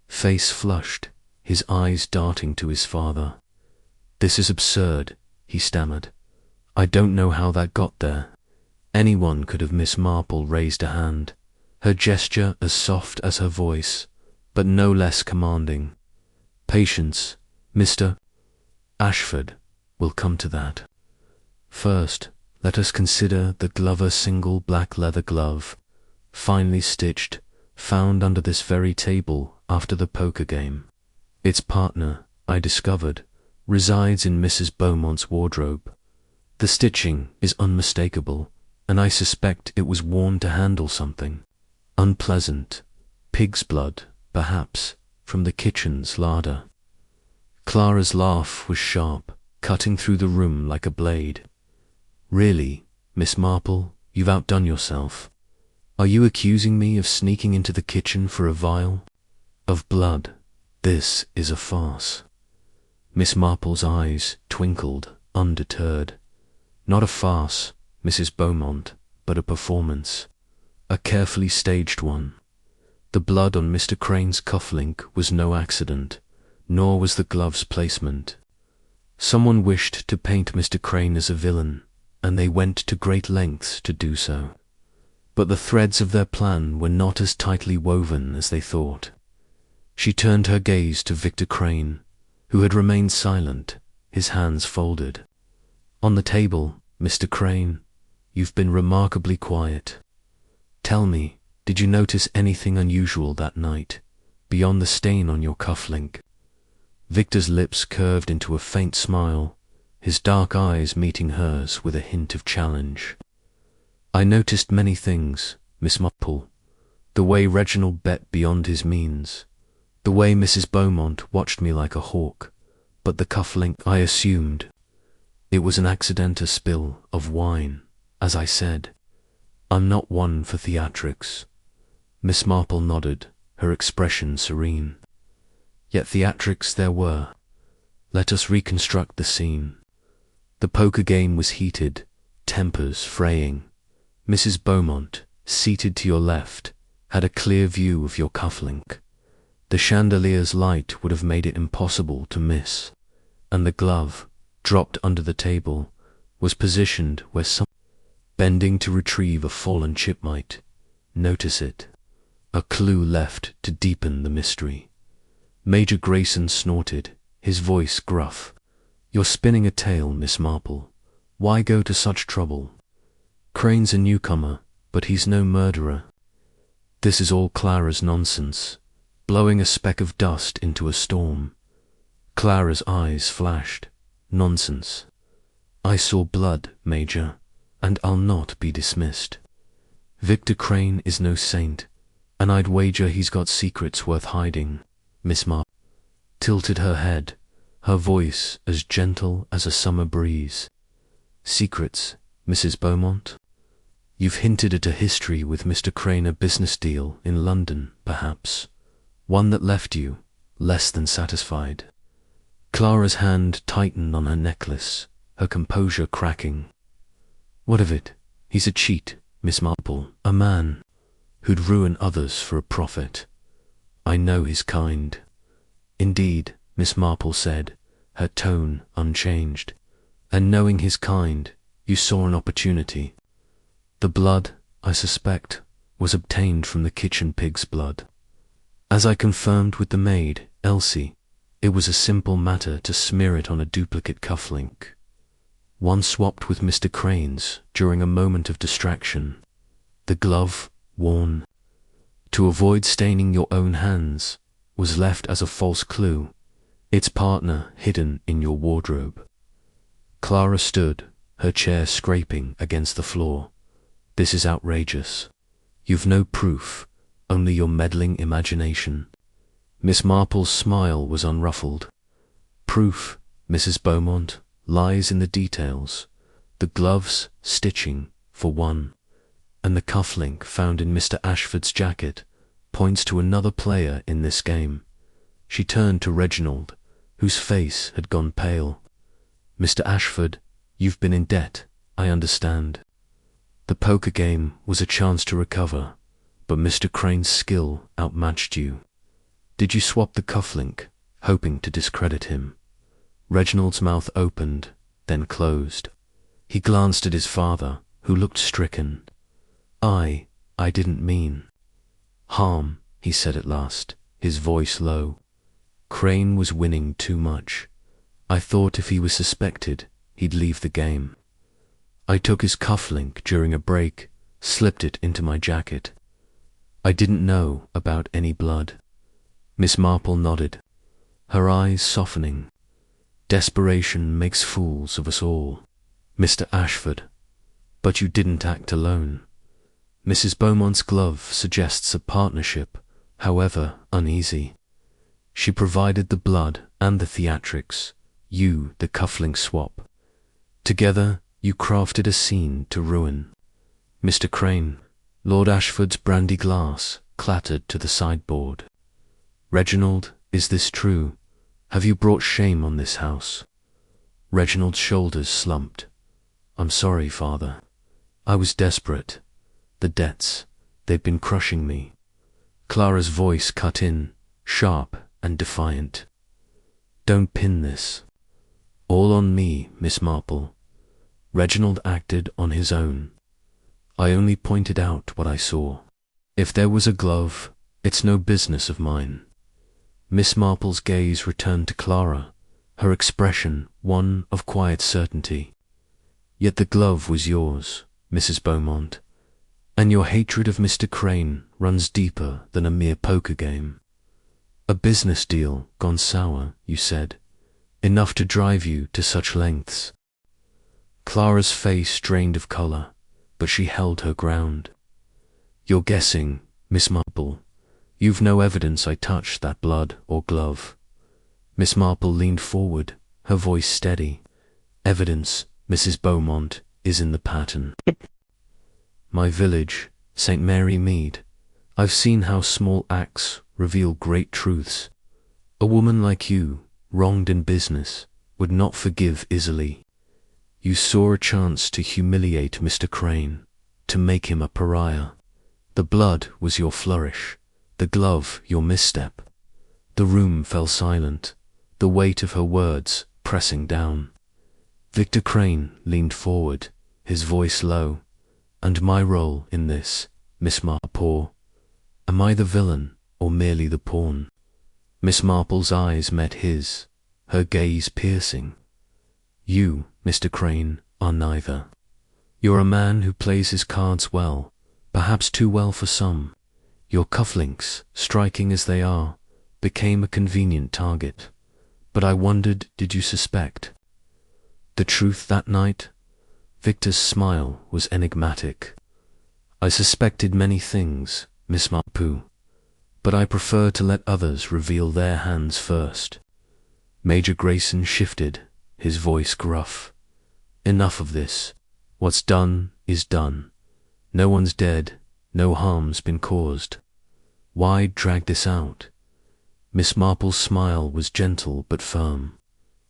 face flushed, his eyes darting to his father. "This is absurd," he stammered. "I don't know how that got there." Anyone could have. Miss Marple raised a hand, her gesture as soft as her voice, but no less commanding. "Patience, Mr. Ashford, will come to that. First, let us consider the Glover single black leather glove, finely stitched, found under this very table after the poker game. Its partner, I discovered, resides in Mrs. Beaumont's wardrobe. The stitching is unmistakable, and I suspect it was worn to handle something unpleasant, pig's blood, perhaps, from the kitchen's larder. Clara's laugh was sharp, cutting through the room like a blade. Really, Miss Marple, you've outdone yourself. Are you accusing me of sneaking into the kitchen for a vial of blood? This is a farce. Miss Marple's eyes twinkled, undeterred. Not a farce, Mrs. Beaumont, but a performance. A carefully staged one. The blood on Mr. Crane's cufflink was no accident, nor was the glove's placement. Someone wished to paint Mr. Crane as a villain, and they went to great lengths to do so. But the threads of their plan were not as tightly woven as they thought. She turned her gaze to Victor Crane, who had remained silent, his hands folded. On the table, Mr. Crane, you've been remarkably quiet. Tell me, did you notice anything unusual that night, beyond the stain on your cufflink? Victor's lips curved into a faint smile, his dark eyes meeting hers with a hint of challenge. I noticed many things, Miss Marple. The way Reginald bet beyond his means, the way Mrs. Beaumont watched me like a hawk, but the cufflink I assumed. It was an accidental spill of wine, as I said. I'm not one for theatrics. Miss Marple nodded, her expression serene. Yet theatrics there were. Let us reconstruct the scene. The poker game was heated, tempers fraying. Mrs. Beaumont, seated to your left, had a clear view of your cufflink. The chandelier's light would have made it impossible to miss, and the glove, dropped under the table, was positioned where some bending to retrieve a fallen chip might notice it. A clue left to deepen the mystery. Major Grayson snorted, his voice gruff. You're spinning a tale, Miss Marple. Why go to such trouble? Crane's a newcomer, but he's no murderer. This is all Clara's nonsense, blowing a speck of dust into a storm. Clara's eyes flashed. Nonsense. I saw blood, Major, and I'll not be dismissed. Victor Crane is no saint, and I'd wager he's got secrets worth hiding. Miss Marple tilted her head, her voice as gentle as a summer breeze. Secrets, Mrs. Beaumont? You've hinted at a history with Mr. Crane, a business deal in London, perhaps. One that left you less than satisfied. Clara's hand tightened on her necklace, her composure cracking. What of it? He's a cheat, Miss Marple, a man who'd ruin others for a profit. I know his kind. Indeed, Miss Marple said, her tone unchanged. And knowing his kind, you saw an opportunity. The blood, I suspect, was obtained from the kitchen pig's blood. As I confirmed with the maid, Elsie, it was a simple matter to smear it on a duplicate cufflink. One swapped with Mr. Crane's during a moment of distraction. The glove, worn to avoid staining your own hands, was left as a false clue, its partner hidden in your wardrobe. Clara stood, her chair scraping against the floor. This is outrageous. You've no proof, only your meddling imagination. Miss Marple's smile was unruffled. Proof, Mrs. Beaumont, lies in the details. The gloves, stitching, for one, and the cufflink found in Mr. Ashford's jacket points to another player in this game. She turned to Reginald, whose face had gone pale. Mr. Ashford, you've been in debt, I understand. The poker game was a chance to recover, but Mr. Crane's skill outmatched you. Did you swap the cufflink, hoping to discredit him? Reginald's mouth opened, then closed. He glanced at his father, who looked stricken. I didn't mean harm, he said at last, his voice low. Crane was winning too much. I thought if he was suspected, he'd leave the game. I took his cufflink during a break, slipped it into my jacket. I didn't know about any blood. Miss Marple nodded. her eyes softening. Desperation makes fools of us all. Mr. Ashford, but you didn't act alone. Mrs. Beaumont's glove suggests a partnership, however uneasy. She provided the blood and the theatrics, you the cufflink swap. Together you crafted a scene to ruin. Mr. Crane, Lord Ashford's brandy glass clattered to the sideboard. Reginald, is this true? Have you brought shame on this house? Reginald's shoulders slumped. I'm sorry, father. I was desperate. The debts, they've been crushing me. Clara's voice cut in, sharp and defiant. Don't pin this. All on me, Miss Marple. Reginald acted on his own. I only pointed out what I saw. If there was a glove, it's no business of mine. Miss Marple's gaze returned to Clara, her expression one of quiet certainty. Yet the glove was yours, Mrs. Beaumont, and your hatred of Mr. Crane runs deeper than a mere poker game. A business deal gone sour, you said, enough to drive you to such lengths. Clara's face drained of colour, but she held her ground. You're guessing, Miss Marple. You've no evidence I touched that blood or glove. Miss Marple leaned forward, her voice steady. Evidence, Mrs. Beaumont, is in the pattern. My village, St. Mary Mead. I've seen how small acts reveal great truths. A woman like you, wronged in business, would not forgive easily. You saw a chance to humiliate Mr. Crane, to make him a pariah. The blood was your flourish, the glove your misstep. The room fell silent, the weight of her words pressing down. Victor Crane leaned forward, his voice low. And my role in this, Miss Marple? Am I the villain or merely the pawn? Miss Marple's eyes met his, her gaze piercing. You, Mr. Crane, are neither. You're a man who plays his cards well, perhaps too well for some. Your cufflinks, striking as they are, became a convenient target. But I wondered, did you suspect? The truth that night? Victor's smile was enigmatic. I suspected many things, Miss Marple, but I prefer to let others reveal their hands first. Major Grayson shifted, his voice gruff. Enough of this. What's done is done. No one's dead, no harm's been caused. Why drag this out? Miss Marple's smile was gentle but firm.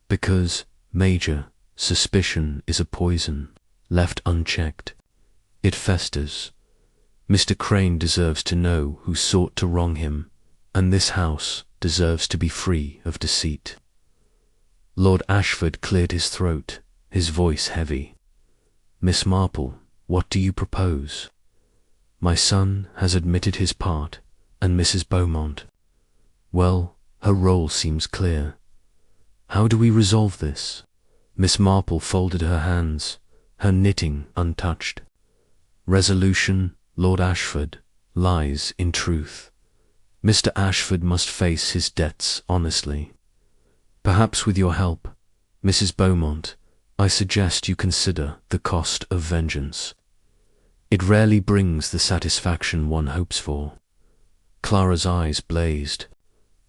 Because, Major, suspicion is a poison. Left unchecked, it festers. Mr. Crane deserves to know who sought to wrong him, and this house deserves to be free of deceit. Lord Ashford cleared his throat, his voice heavy. Miss Marple, what do you propose? My son has admitted his part, and Mrs. Beaumont. Well, her role seems clear. How do we resolve this? Miss Marple folded her hands, her knitting untouched. Resolution, Lord Ashford, lies in truth. Mr. Ashford must face his debts honestly. Perhaps with your help, Mrs. Beaumont, I suggest you consider the cost of vengeance. It rarely brings the satisfaction one hopes for. Clara's eyes blazed,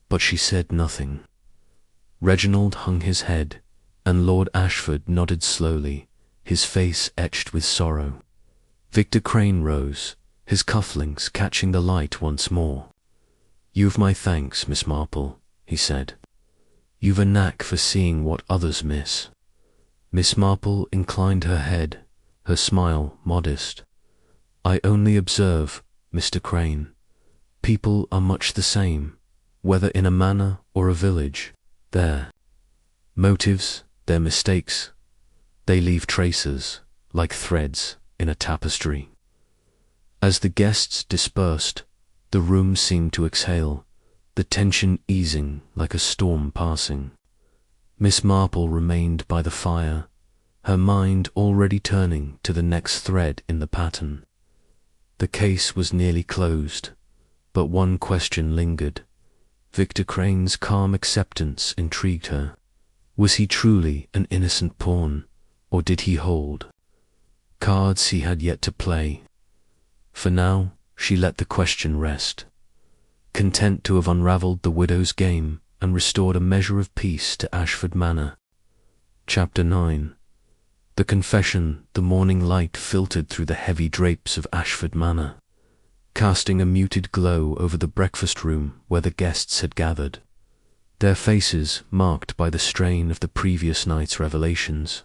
but she said nothing. Reginald hung his head, and Lord Ashford nodded slowly, his face etched with sorrow. Victor Crane rose, his cufflinks catching the light once more. You've my thanks, Miss Marple, he said. You've a knack for seeing what others miss. Miss Marple inclined her head, her smile modest. I only observe, Mr. Crane. People are much the same, whether in a manor or a village. Their motives, their mistakes, they leave traces, like threads in a tapestry. As the guests dispersed, the room seemed to exhale, the tension easing like a storm passing. Miss Marple remained by the fire, her mind already turning to the next thread in the pattern. The case was nearly closed, but one question lingered. Victor Crane's calm acceptance intrigued her. Was he truly an innocent pawn, or did he hold cards he had yet to play? For now, she let the question rest, content to have unravelled the widow's game and restored a measure of peace to Ashford Manor. Chapter 9. The confession. The morning light filtered through the heavy drapes of Ashford Manor, casting a muted glow over the breakfast room where the guests had gathered, their faces marked by the strain of the previous night's revelations.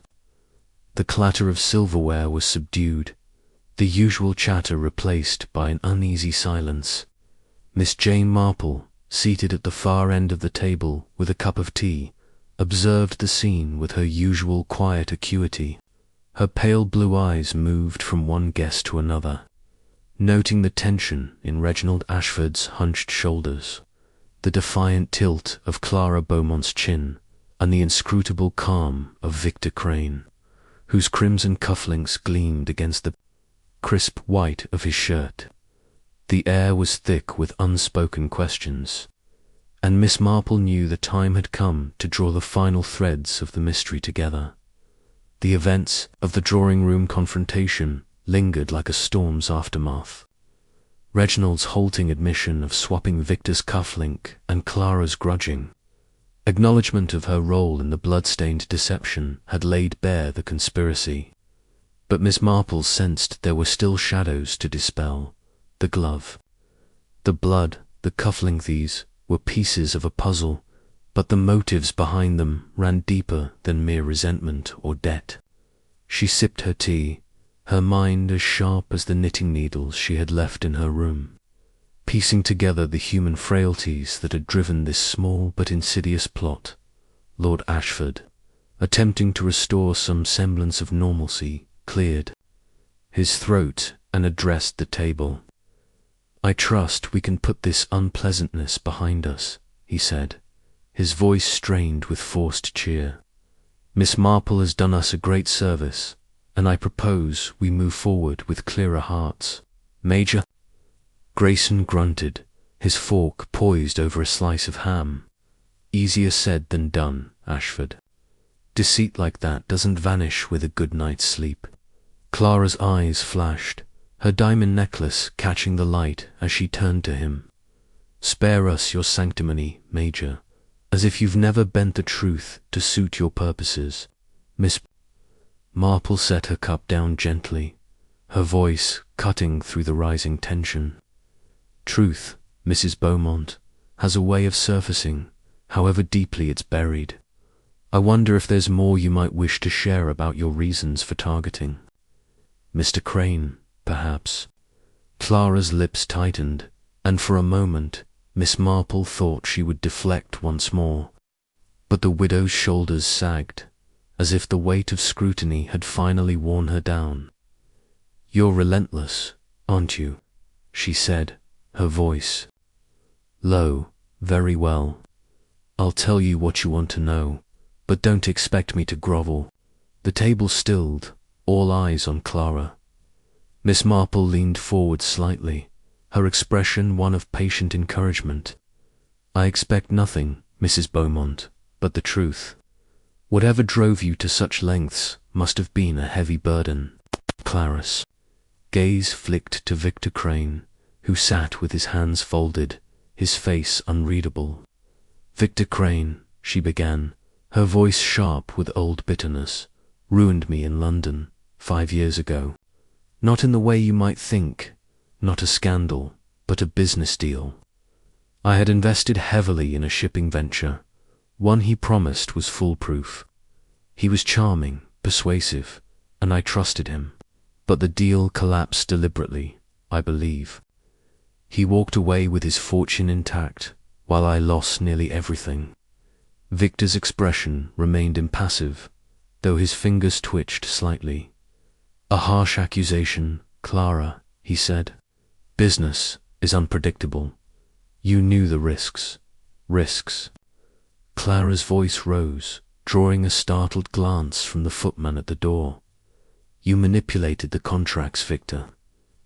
The clatter of silverware was subdued, the usual chatter replaced by an uneasy silence. Miss Jane Marple, seated at the far end of the table with a cup of tea, observed the scene with her usual quiet acuity. Her pale blue eyes moved from one guest to another, noting the tension in Reginald Ashford's hunched shoulders, the defiant tilt of Clara Beaumont's chin, and the inscrutable calm of Victor Crane, whose crimson cufflinks gleamed against the crisp white of his shirt. The air was thick with unspoken questions, and Miss Marple knew the time had come to draw the final threads of the mystery together. The events of the drawing-room confrontation lingered like a storm's aftermath. Reginald's halting admission of swapping Victor's cufflink and Clara's grudging acknowledgement of her role in the blood-stained deception had laid bare the conspiracy. But Miss Marple sensed there were still shadows to dispel. The glove, the blood, the cufflink, these were pieces of a puzzle, but the motives behind them ran deeper than mere resentment or debt. She sipped her tea, her mind as sharp as the knitting needles she had left in her room, piecing together the human frailties that had driven this small but insidious plot. Lord Ashford, attempting to restore some semblance of normalcy, cleared his throat and addressed the table. "I trust we can put this unpleasantness behind us," he said, his voice strained with forced cheer. "Miss Marple has done us a great service, and I propose we move forward with clearer hearts." "Major?" Grayson grunted, his fork poised over a slice of ham. "Easier said than done, Ashford. Deceit like that doesn't vanish with a good night's sleep." Clara's eyes flashed, her diamond necklace catching the light as she turned to him. "Spare us your sanctimony, Major, as if you've never bent the truth to suit your purposes." Miss Marple set her cup down gently, her voice cutting through the rising tension. "Truth, Mrs. Beaumont, has a way of surfacing, however deeply it's buried. I wonder if there's more you might wish to share about your reasons for targeting Mr. Crane, perhaps." Clara's lips tightened, and for a moment Miss Marple thought she would deflect once more. But the widow's shoulders sagged, as if the weight of scrutiny had finally worn her down. "You're relentless, aren't you?" she said, her voice low. "Very well. I'll tell you what you want to know, but don't expect me to grovel." The table stilled, all eyes on Clara. Miss Marple leaned forward slightly, her expression one of patient encouragement. "I expect nothing, Mrs. Beaumont, but the truth. Whatever drove you to such lengths must have been a heavy burden." Clara's gaze flicked to Victor Crane, who sat with his hands folded, his face unreadable. "Victor Crane," she began, her voice sharp with old bitterness, "ruined me in London 5 years ago. Not in the way you might think, not a scandal, but a business deal. I had invested heavily in a shipping venture, one he promised was foolproof. He was charming, persuasive, and I trusted him. But the deal collapsed deliberately, I believe. He walked away with his fortune intact, while I lost nearly everything." Victor's expression remained impassive, though his fingers twitched slightly. "A harsh accusation, Clara," he said. "Business is unpredictable. You knew the risks." "Risks?" Clara's voice rose, drawing a startled glance from the footman at the door. "You manipulated the contracts, Victor.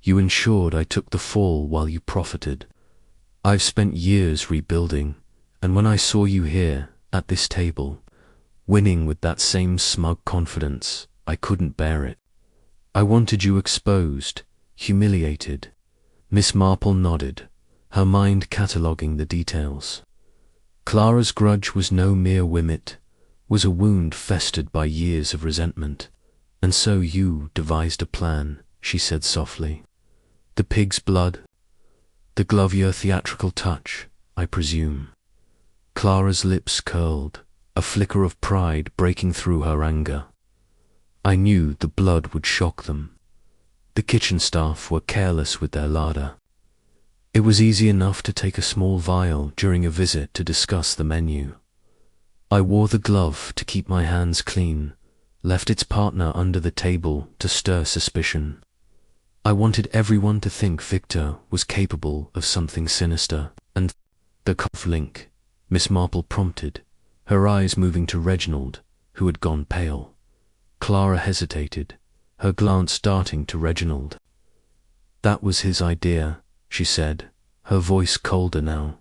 You ensured I took the fall while you profited. I've spent years rebuilding, And when I saw you here, at this table, winning with that same smug confidence, I couldn't bear it. I wanted you exposed, humiliated." Miss Marple nodded, her mind cataloguing the details. Clara's grudge was no mere whim, was a wound festered by years of resentment. "And so you devised a plan," she said softly. "The pig's blood? The glove your theatrical touch, I presume." Clara's lips curled, a flicker of pride breaking through her anger. "I knew the blood would shock them. The kitchen staff were careless with their larder. It was easy enough to take a small vial during a visit to discuss the menu. I wore the glove to keep my hands clean, left its partner under the table to stir suspicion. I wanted everyone to think Victor was capable of something sinister, and—" "The cufflink," Miss Marple prompted, her eyes moving to Reginald, who had gone pale. Clara hesitated, her glance darting to Reginald. "That was his idea," she said, her voice colder now.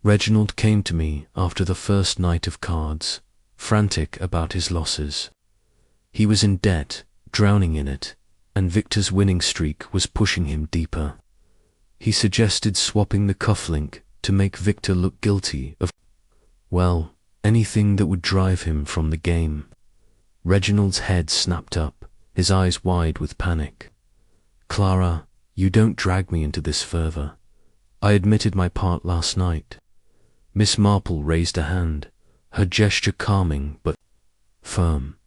"Reginald came to me after the first night of cards, frantic about his losses. He was in debt, drowning in it, and Victor's winning streak was pushing him deeper. He suggested swapping the cufflink to make Victor look guilty of, well, anything that would drive him from the game." Reginald's head snapped up, his eyes wide with panic. "Clara, you don't drag me into this further. I admitted my part last night." Miss Marple raised a hand, her gesture calming but firm.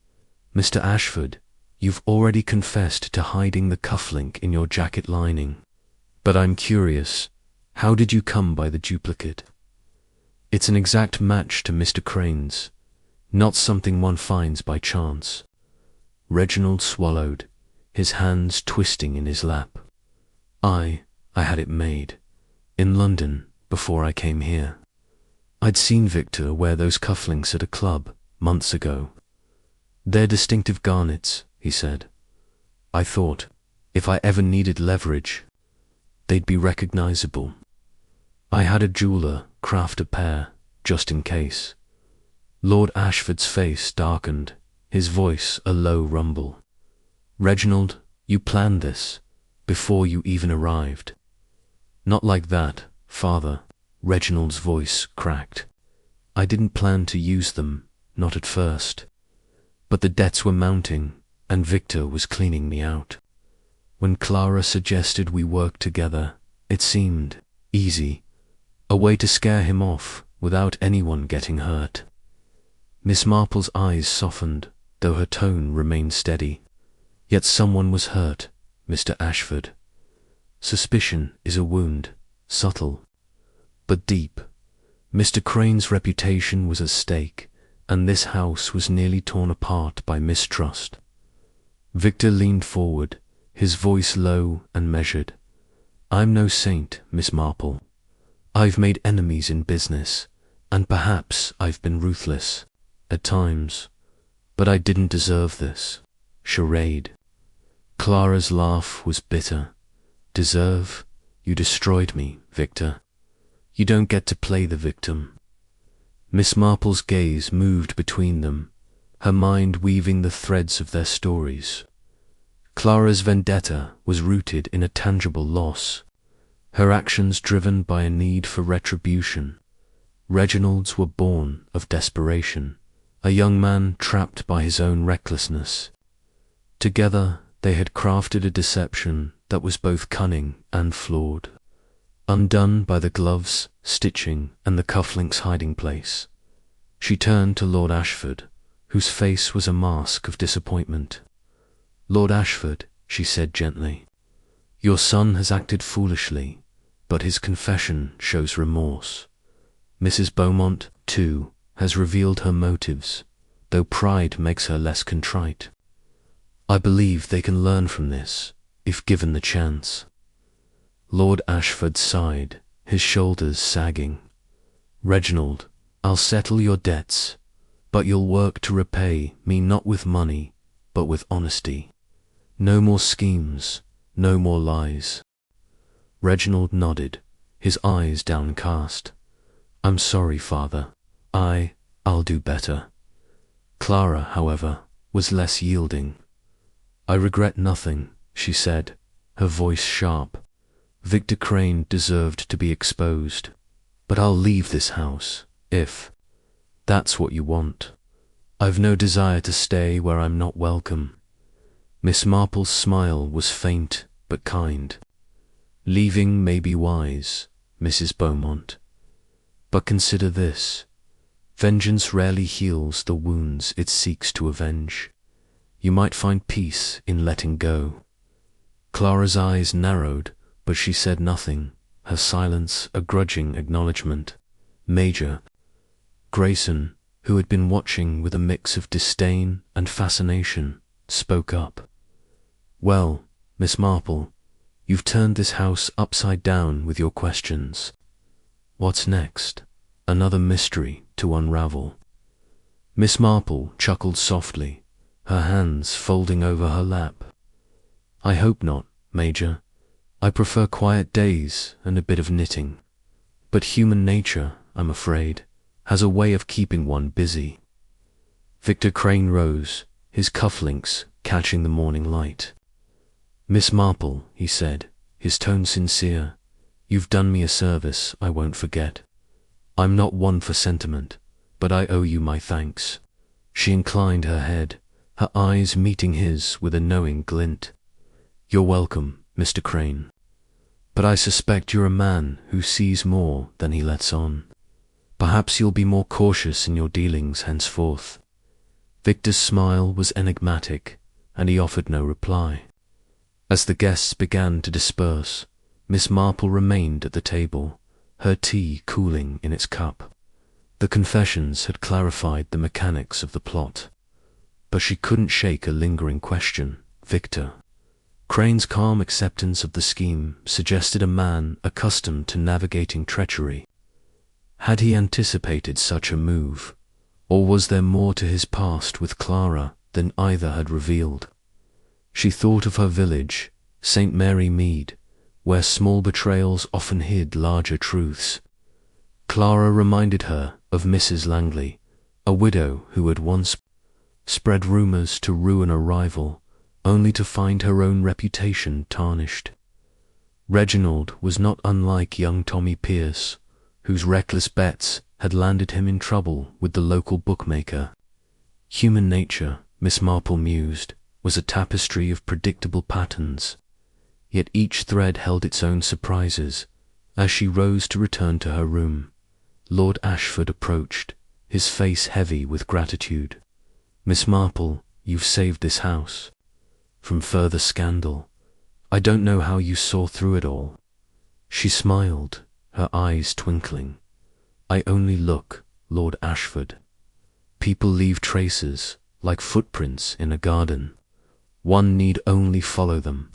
"Mr. Ashford, you've already confessed to hiding the cufflink in your jacket lining. But I'm curious, how did you come by the duplicate? It's an exact match to Mr. Crane's, not something one finds by chance." Reginald swallowed, his hands twisting in his lap. I had it made, in London, before I came here. I'd seen Victor wear those cufflinks at a club, months ago. "They're distinctive garnets," he said. "I thought, if I ever needed leverage, they'd be recognizable. I had a jeweler craft a pair, just in case." Lord Ashford's face darkened, his voice a low rumble. "Reginald, you planned this, before you even arrived." "Not like that, father," Reginald's voice cracked. "I didn't plan to use them, not at first. But the debts were mounting, and Victor was cleaning me out. When Clara suggested we work together, it seemed easy, a way to scare him off without anyone getting hurt." Miss Marple's eyes softened, though her tone remained steady. "Yet someone was hurt, Mr. Ashford. Suspicion is a wound, subtle, but deep. Mr. Crane's reputation was at stake, and this house was nearly torn apart by mistrust." Victor leaned forward, his voice low and measured. "I'm no saint, Miss Marple. I've made enemies in business, and perhaps I've been ruthless, at times, but I didn't deserve this charade." Clara's laugh was bitter. "Deserve? You destroyed me, Victor. You don't get to play the victim." Miss Marple's gaze moved between them, her mind weaving the threads of their stories. Clara's vendetta was rooted in a tangible loss, her actions driven by a need for retribution. Reginald's were born of desperation, a young man trapped by his own recklessness. Together they had crafted a deception that was both cunning and flawed. Undone by the gloves, stitching, and the cufflink's hiding place, she turned to Lord Ashford, whose face was a mask of disappointment. "Lord Ashford," she said gently, "your son has acted foolishly, but his confession shows remorse. Mrs. Beaumont, too, has revealed her motives, though pride makes her less contrite. I believe they can learn from this, if given the chance." Lord Ashford sighed, his shoulders sagging. "Reginald, I'll settle your debts, but you'll work to repay me not with money, but with honesty. No more schemes, no more lies." Reginald nodded, his eyes downcast. "I'm sorry, father. I'll do better." Clara, however, was less yielding. "I regret nothing," she said, her voice sharp. "Victor Crane deserved to be exposed. But I'll leave this house, if that's what you want. I've no desire to stay where I'm not welcome." Miss Marple's smile was faint but kind. "Leaving may be wise, Mrs. Beaumont. But consider this. Vengeance rarely heals the wounds it seeks to avenge. You might find peace in letting go." Clara's eyes narrowed, but she said nothing, her silence a grudging acknowledgement. Major Grayson, who had been watching with a mix of disdain and fascination, spoke up. "Well, Miss Marple, you've turned this house upside down with your questions. What's next? Another mystery to unravel." Miss Marple chuckled softly, her hands folding over her lap. "I hope not, Major. I prefer quiet days and a bit of knitting. But human nature, I'm afraid, has a way of keeping one busy." Victor Crane rose, his cufflinks catching the morning light. "Miss Marple," he said, his tone sincere, "you've done me a service I won't forget. I'm not one for sentiment, but I owe you my thanks." She inclined her head, her eyes meeting his with a knowing glint. "You're welcome, Mr. Crane. But I suspect you're a man who sees more than he lets on. Perhaps you'll be more cautious in your dealings henceforth." Victor's smile was enigmatic, and he offered no reply. As the guests began to disperse, Miss Marple remained at the table, her tea cooling in its cup. The confessions had clarified the mechanics of the plot, but she couldn't shake a lingering question. Victor Crane's calm acceptance of the scheme suggested a man accustomed to navigating treachery. Had he anticipated such a move, or was there more to his past with Clara than either had revealed? She thought of her village, St. Mary Mead, where small betrayals often hid larger truths. Clara reminded her of Mrs. Langley, a widow who had once spread rumors to ruin a rival, only to find her own reputation tarnished. Reginald was not unlike young Tommy Pierce, whose reckless bets had landed him in trouble with the local bookmaker. Human nature, Miss Marple mused, was a tapestry of predictable patterns, yet each thread held its own surprises. As she rose to return to her room, Lord Ashford approached, his face heavy with gratitude. "Miss Marple, you've saved this house from further scandal. I don't know how you saw through it all." She smiled, her eyes twinkling. "I only look, Lord Ashford. People leave traces, like footprints in a garden. One need only follow them."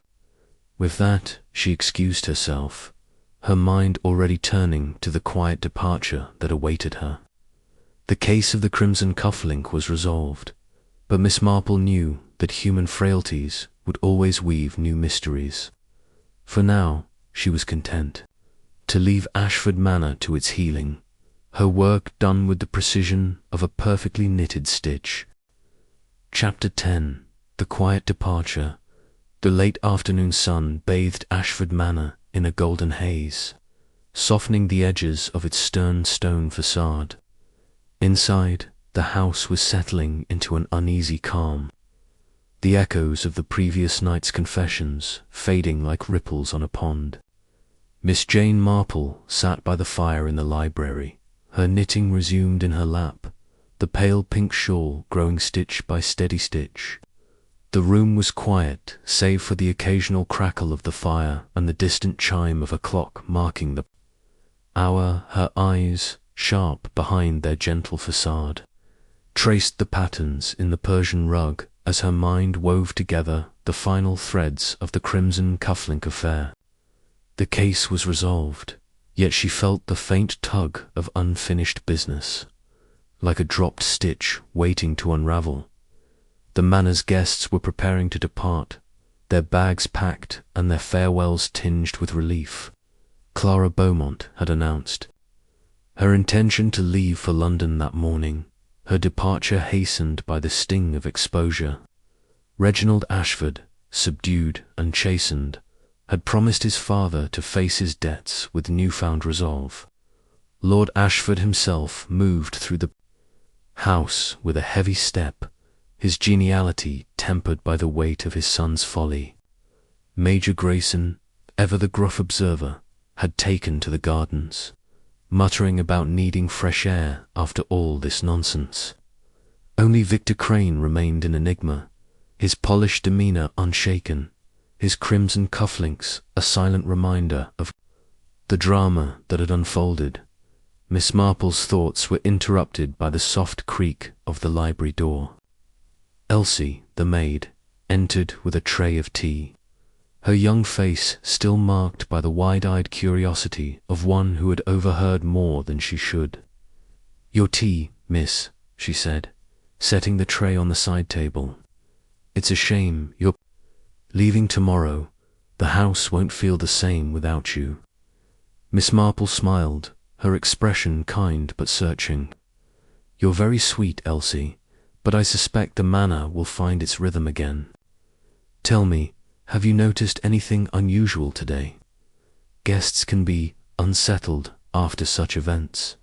With that, she excused herself, her mind already turning to the quiet departure that awaited her. The case of the Crimson Cufflink was resolved, but Miss Marple knew that human frailties would always weave new mysteries. For now, she was content to leave Ashford Manor to its healing, her work done with the precision of a perfectly knitted stitch. Chapter 10. The Quiet Departure. The late afternoon sun bathed Ashford Manor in a golden haze, softening the edges of its stern stone facade. Inside, the house was settling into an uneasy calm, the echoes of the previous night's confessions fading like ripples on a pond. Miss Jane Marple sat by the fire in the library, her knitting resumed in her lap, the pale pink shawl growing stitch by steady stitch. The room was quiet, save for the occasional crackle of the fire and the distant chime of a clock marking the hour. Her eyes, sharp behind their gentle facade, traced the patterns in the Persian rug as her mind wove together the final threads of the Crimson Cufflink affair. The case was resolved, yet she felt the faint tug of unfinished business, like a dropped stitch waiting to unravel. The manor's guests were preparing to depart, their bags packed and their farewells tinged with relief. Clara Beaumont had announced, Her intention to leave for London that morning, her departure hastened by the sting of exposure. Reginald Ashford, subdued and chastened, had promised his father to face his debts with newfound resolve. Lord Ashford himself moved through the house with a heavy step, his geniality tempered by the weight of his son's folly. Major Grayson, ever the gruff observer, had taken to the gardens, muttering about needing fresh air after all this nonsense. Only Victor Crane remained an enigma, his polished demeanour unshaken, his crimson cufflinks a silent reminder of the drama that had unfolded. Miss Marple's thoughts were interrupted by the soft creak of the library door. Elsie, the maid, entered with a tray of tea, her young face still marked by the wide-eyed curiosity of one who had overheard more than she should. "Your tea, miss," she said, setting the tray on the side table. "It's a shame you're leaving tomorrow. The house won't feel the same without you." Miss Marple smiled, her expression kind but searching. "You're very sweet, Elsie, but I suspect the manor will find its rhythm again. Tell me, have you noticed anything unusual today? Guests can be unsettled after such events."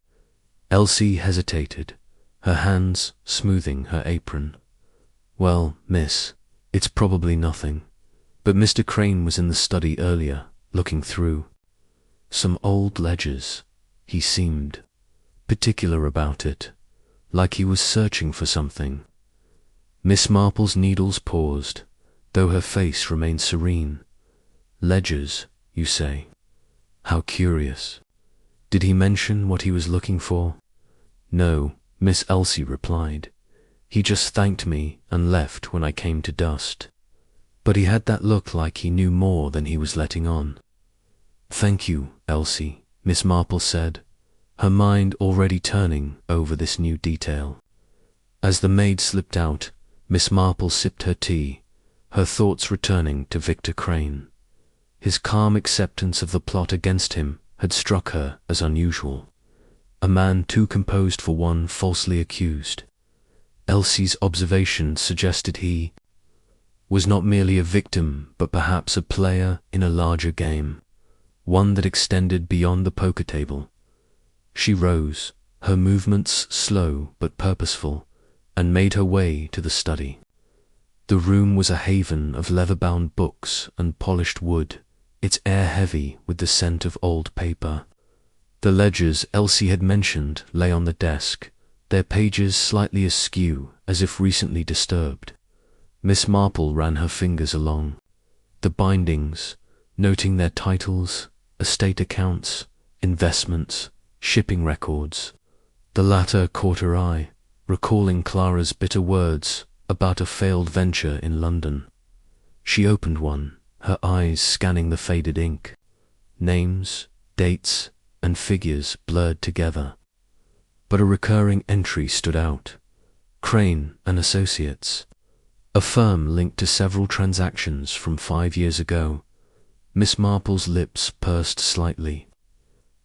Elsie hesitated, her hands smoothing her apron. "Well, miss, it's probably nothing, but Mr. Crane was in the study earlier, looking through some old ledgers. He seemed particular about it, like he was searching for something." Miss Marple's needles paused, though her face remained serene. "Ledgers, you say? How curious. Did he mention what he was looking for?" "No," Miss Elsie replied. "He just thanked me and left when I came to dust. But he had that look like he knew more than he was letting on." "Thank you, Elsie," Miss Marple said, her mind already turning over this new detail. As the maid slipped out, Miss Marple sipped her tea, her thoughts returning to Victor Crane. His calm acceptance of the plot against him had struck her as unusual. A man too composed for one falsely accused. Elsie's observation suggested he was not merely a victim, but perhaps a player in a larger game, one that extended beyond the poker table. She rose, her movements slow but purposeful, and made her way to the study. The room was a haven of leather-bound books and polished wood, its air heavy with the scent of old paper. The ledgers Elsie had mentioned lay on the desk, their pages slightly askew as if recently disturbed. Miss Marple ran her fingers along the bindings, noting their titles, estate accounts, investments, shipping records. The latter caught her eye, recalling Clara's bitter words about a failed venture in London. She opened one, her eyes scanning the faded ink. Names, dates, and figures blurred together. But a recurring entry stood out. Crane and Associates, a firm linked to several transactions from 5 years ago. Miss Marple's lips pursed slightly.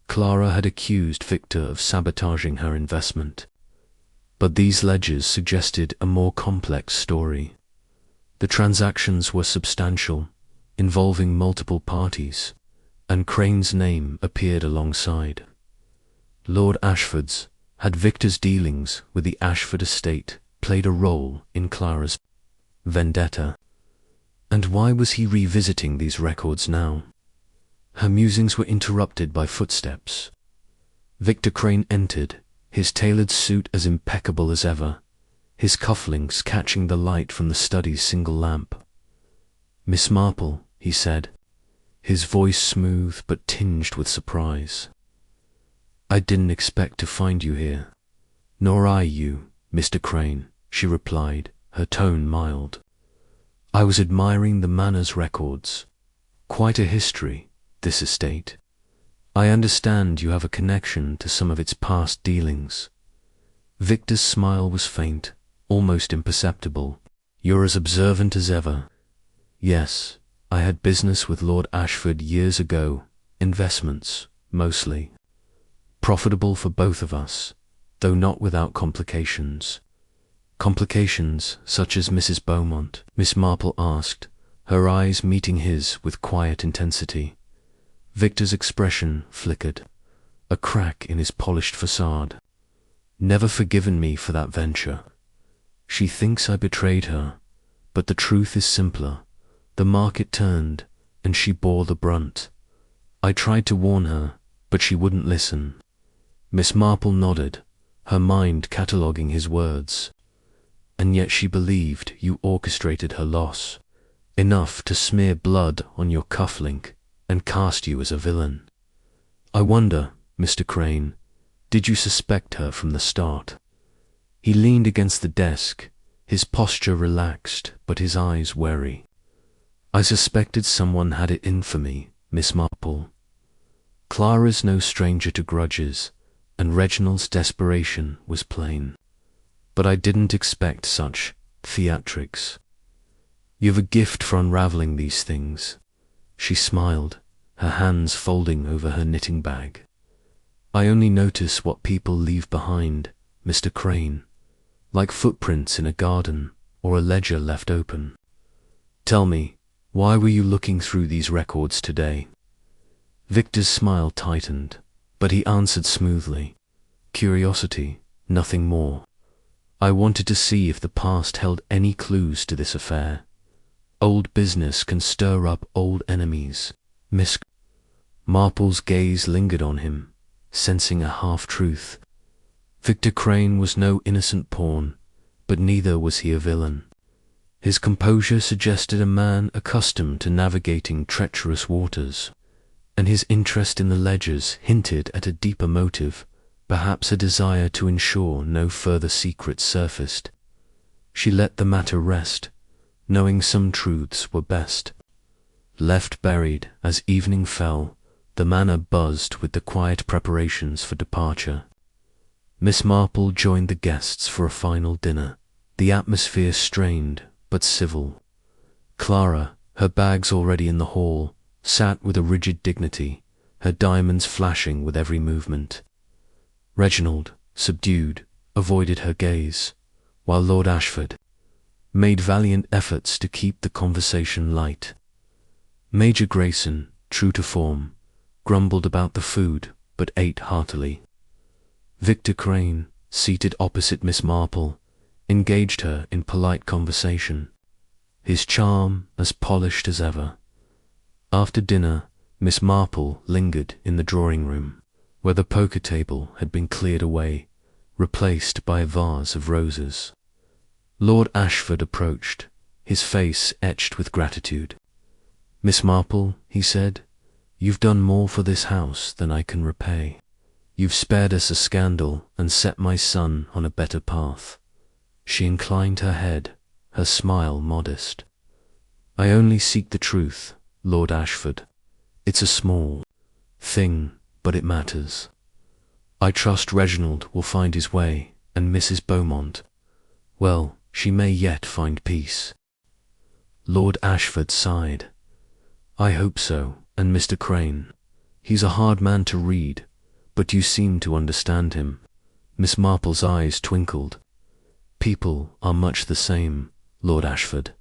Clara had accused Victor of sabotaging her investment. But these ledgers suggested a more complex story. The transactions were substantial, involving multiple parties, and Crane's name appeared alongside. Lord Ashford's. Had Victor's dealings with the Ashford estate played a role in Clara's vendetta? And why was he revisiting these records now? Her musings were interrupted by footsteps. Victor Crane entered, his tailored suit as impeccable as ever, his cufflinks catching the light from the study's single lamp. "Miss Marple," he said, his voice smooth but tinged with surprise. "I didn't expect to find you here." "Nor I you, Mr. Crane," she replied, her tone mild. "I was admiring the manor's records. Quite a history, this estate. I understand you have a connection to some of its past dealings." Victor's smile was faint, almost imperceptible. "You're as observant as ever." "Yes, I had business with Lord Ashford years ago, investments, mostly." Profitable for both of us, though not without complications. Complications such as Mrs. Beaumont? Miss Marple asked, her eyes meeting his with quiet intensity. Victor's expression flickered, a crack in his polished facade. Never forgiven me for that venture. She thinks I betrayed her, but the truth is simpler. The market turned, and she bore the brunt. I tried to warn her, but she wouldn't listen. Miss Marple nodded, her mind cataloguing his words. And yet she believed you orchestrated her loss, enough to smear blood on your cufflink and cast you as a villain. I wonder, Mr. Crane, did you suspect her from the start? He leaned against the desk, his posture relaxed but his eyes wary. I suspected someone had it in for me, Miss Marple. Clara's no stranger to grudges, and Reginald's desperation was plain. But I didn't expect such theatrics. You've a gift for unraveling these things. She smiled, her hands folding over her knitting bag. I only notice what people leave behind, Mr. Crane, like footprints in a garden or a ledger left open. Tell me, why were you looking through these records today? Victor's smile tightened, but he answered smoothly. Curiosity, nothing more. I wanted to see if the past held any clues to this affair. Old business can stir up old enemies. Miss Marple's gaze lingered on him, sensing a half-truth. Victor Crane was no innocent pawn, but neither was he a villain. His composure suggested a man accustomed to navigating treacherous waters, and his interest in the ledgers hinted at a deeper motive, perhaps a desire to ensure no further secrets surfaced. She let the matter rest, knowing some truths were best left buried. As evening fell, the manor buzzed with the quiet preparations for departure. Miss Marple joined the guests for a final dinner, the atmosphere strained but civil. Clara, her bags already in the hall, sat with a rigid dignity, her diamonds flashing with every movement. Reginald, subdued, avoided her gaze, while Lord Ashford made valiant efforts to keep the conversation light. Major Grayson, true to form, grumbled about the food, but ate heartily. Victor Crane, seated opposite Miss Marple, engaged her in polite conversation, his charm as polished as ever. After dinner, Miss Marple lingered in the drawing-room, where the poker table had been cleared away, replaced by a vase of roses. Lord Ashford approached, his face etched with gratitude. Miss Marple, he said, you've done more for this house than I can repay. You've spared us a scandal and set my son on a better path. She inclined her head, her smile modest. I only seek the truth, Lord Ashford. It's a small thing, but it matters. I trust Reginald will find his way, and Mrs. Beaumont, well, she may yet find peace. Lord Ashford sighed. I hope so, and Mr. Crane. He's a hard man to read, but you seem to understand him. Miss Marple's eyes twinkled. People are much the same, Lord Ashford.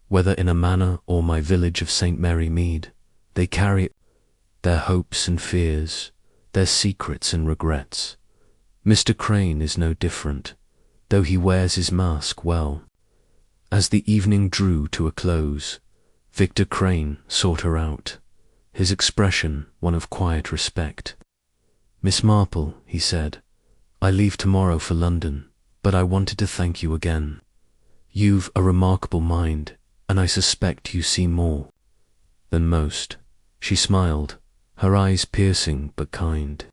Whether in a manor or my village of St. Mary Mead, they carry their hopes and fears, their secrets and regrets. Mr. Crane is no different, though he wears his mask well. As the evening drew to a close, Victor Crane sought her out, his expression one of quiet respect. Miss Marple, he said, I leave tomorrow for London, but I wanted to thank you again. You've a remarkable mind, and I suspect you see more than most. She smiled, her eyes piercing but kind.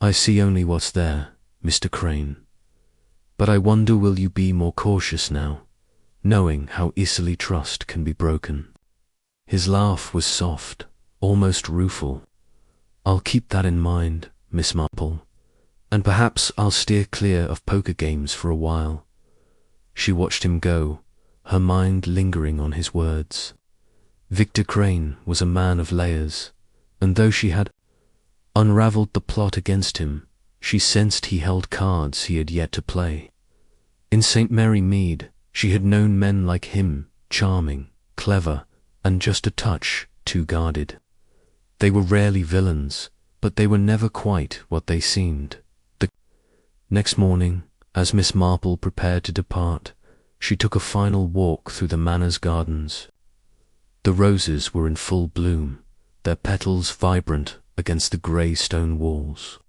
I see only what's there, Mr. Crane. But I wonder, will you be more cautious now, knowing how easily trust can be broken? His laugh was soft, almost rueful. I'll keep that in mind, Miss Marple, and perhaps I'll steer clear of poker games for a while. She watched him go, her mind lingering on his words. Victor Crane was a man of layers, and though she had unravelled the plot against him. She sensed he held cards he had yet to play. In St. Mary Mead, she had known men like him, charming, clever, and just a touch too guarded. They were rarely villains, but they were never quite what they seemed. The next morning, as Miss Marple prepared to depart, she took a final walk through the manor's gardens. The roses were in full bloom, their petals vibrant against the grey stone walls.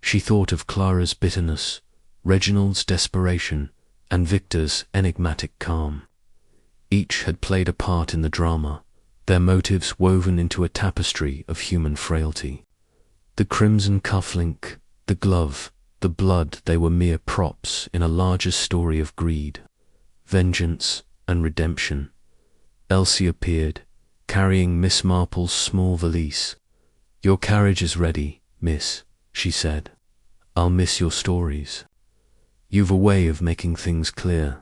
She thought of Clara's bitterness, Reginald's desperation, and Victor's enigmatic calm. Each had played a part in the drama, their motives woven into a tapestry of human frailty. The crimson cufflink, the glove, the blood, they were mere props in a larger story of greed, vengeance, and redemption. Elsie appeared, carrying Miss Marple's small valise. "Your carriage is ready, miss," she said. "I'll miss your stories. You've a way of making things clear."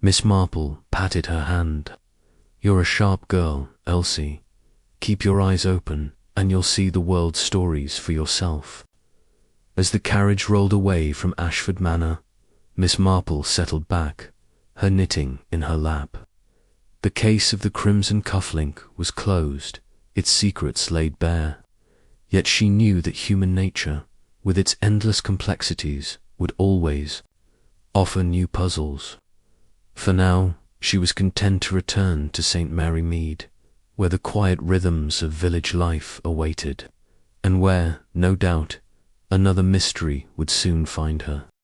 Miss Marple patted her hand. "You're a sharp girl, Elsie. Keep your eyes open, and you'll see the world's stories for yourself." As the carriage rolled away from Ashford Manor, Miss Marple settled back, her knitting in her lap. The case of the crimson cufflink was closed, its secrets laid bare. Yet she knew that human nature, with its endless complexities, would always offer new puzzles. For now, she was content to return to St. Mary Mead, where the quiet rhythms of village life awaited, and where, no doubt, another mystery would soon find her.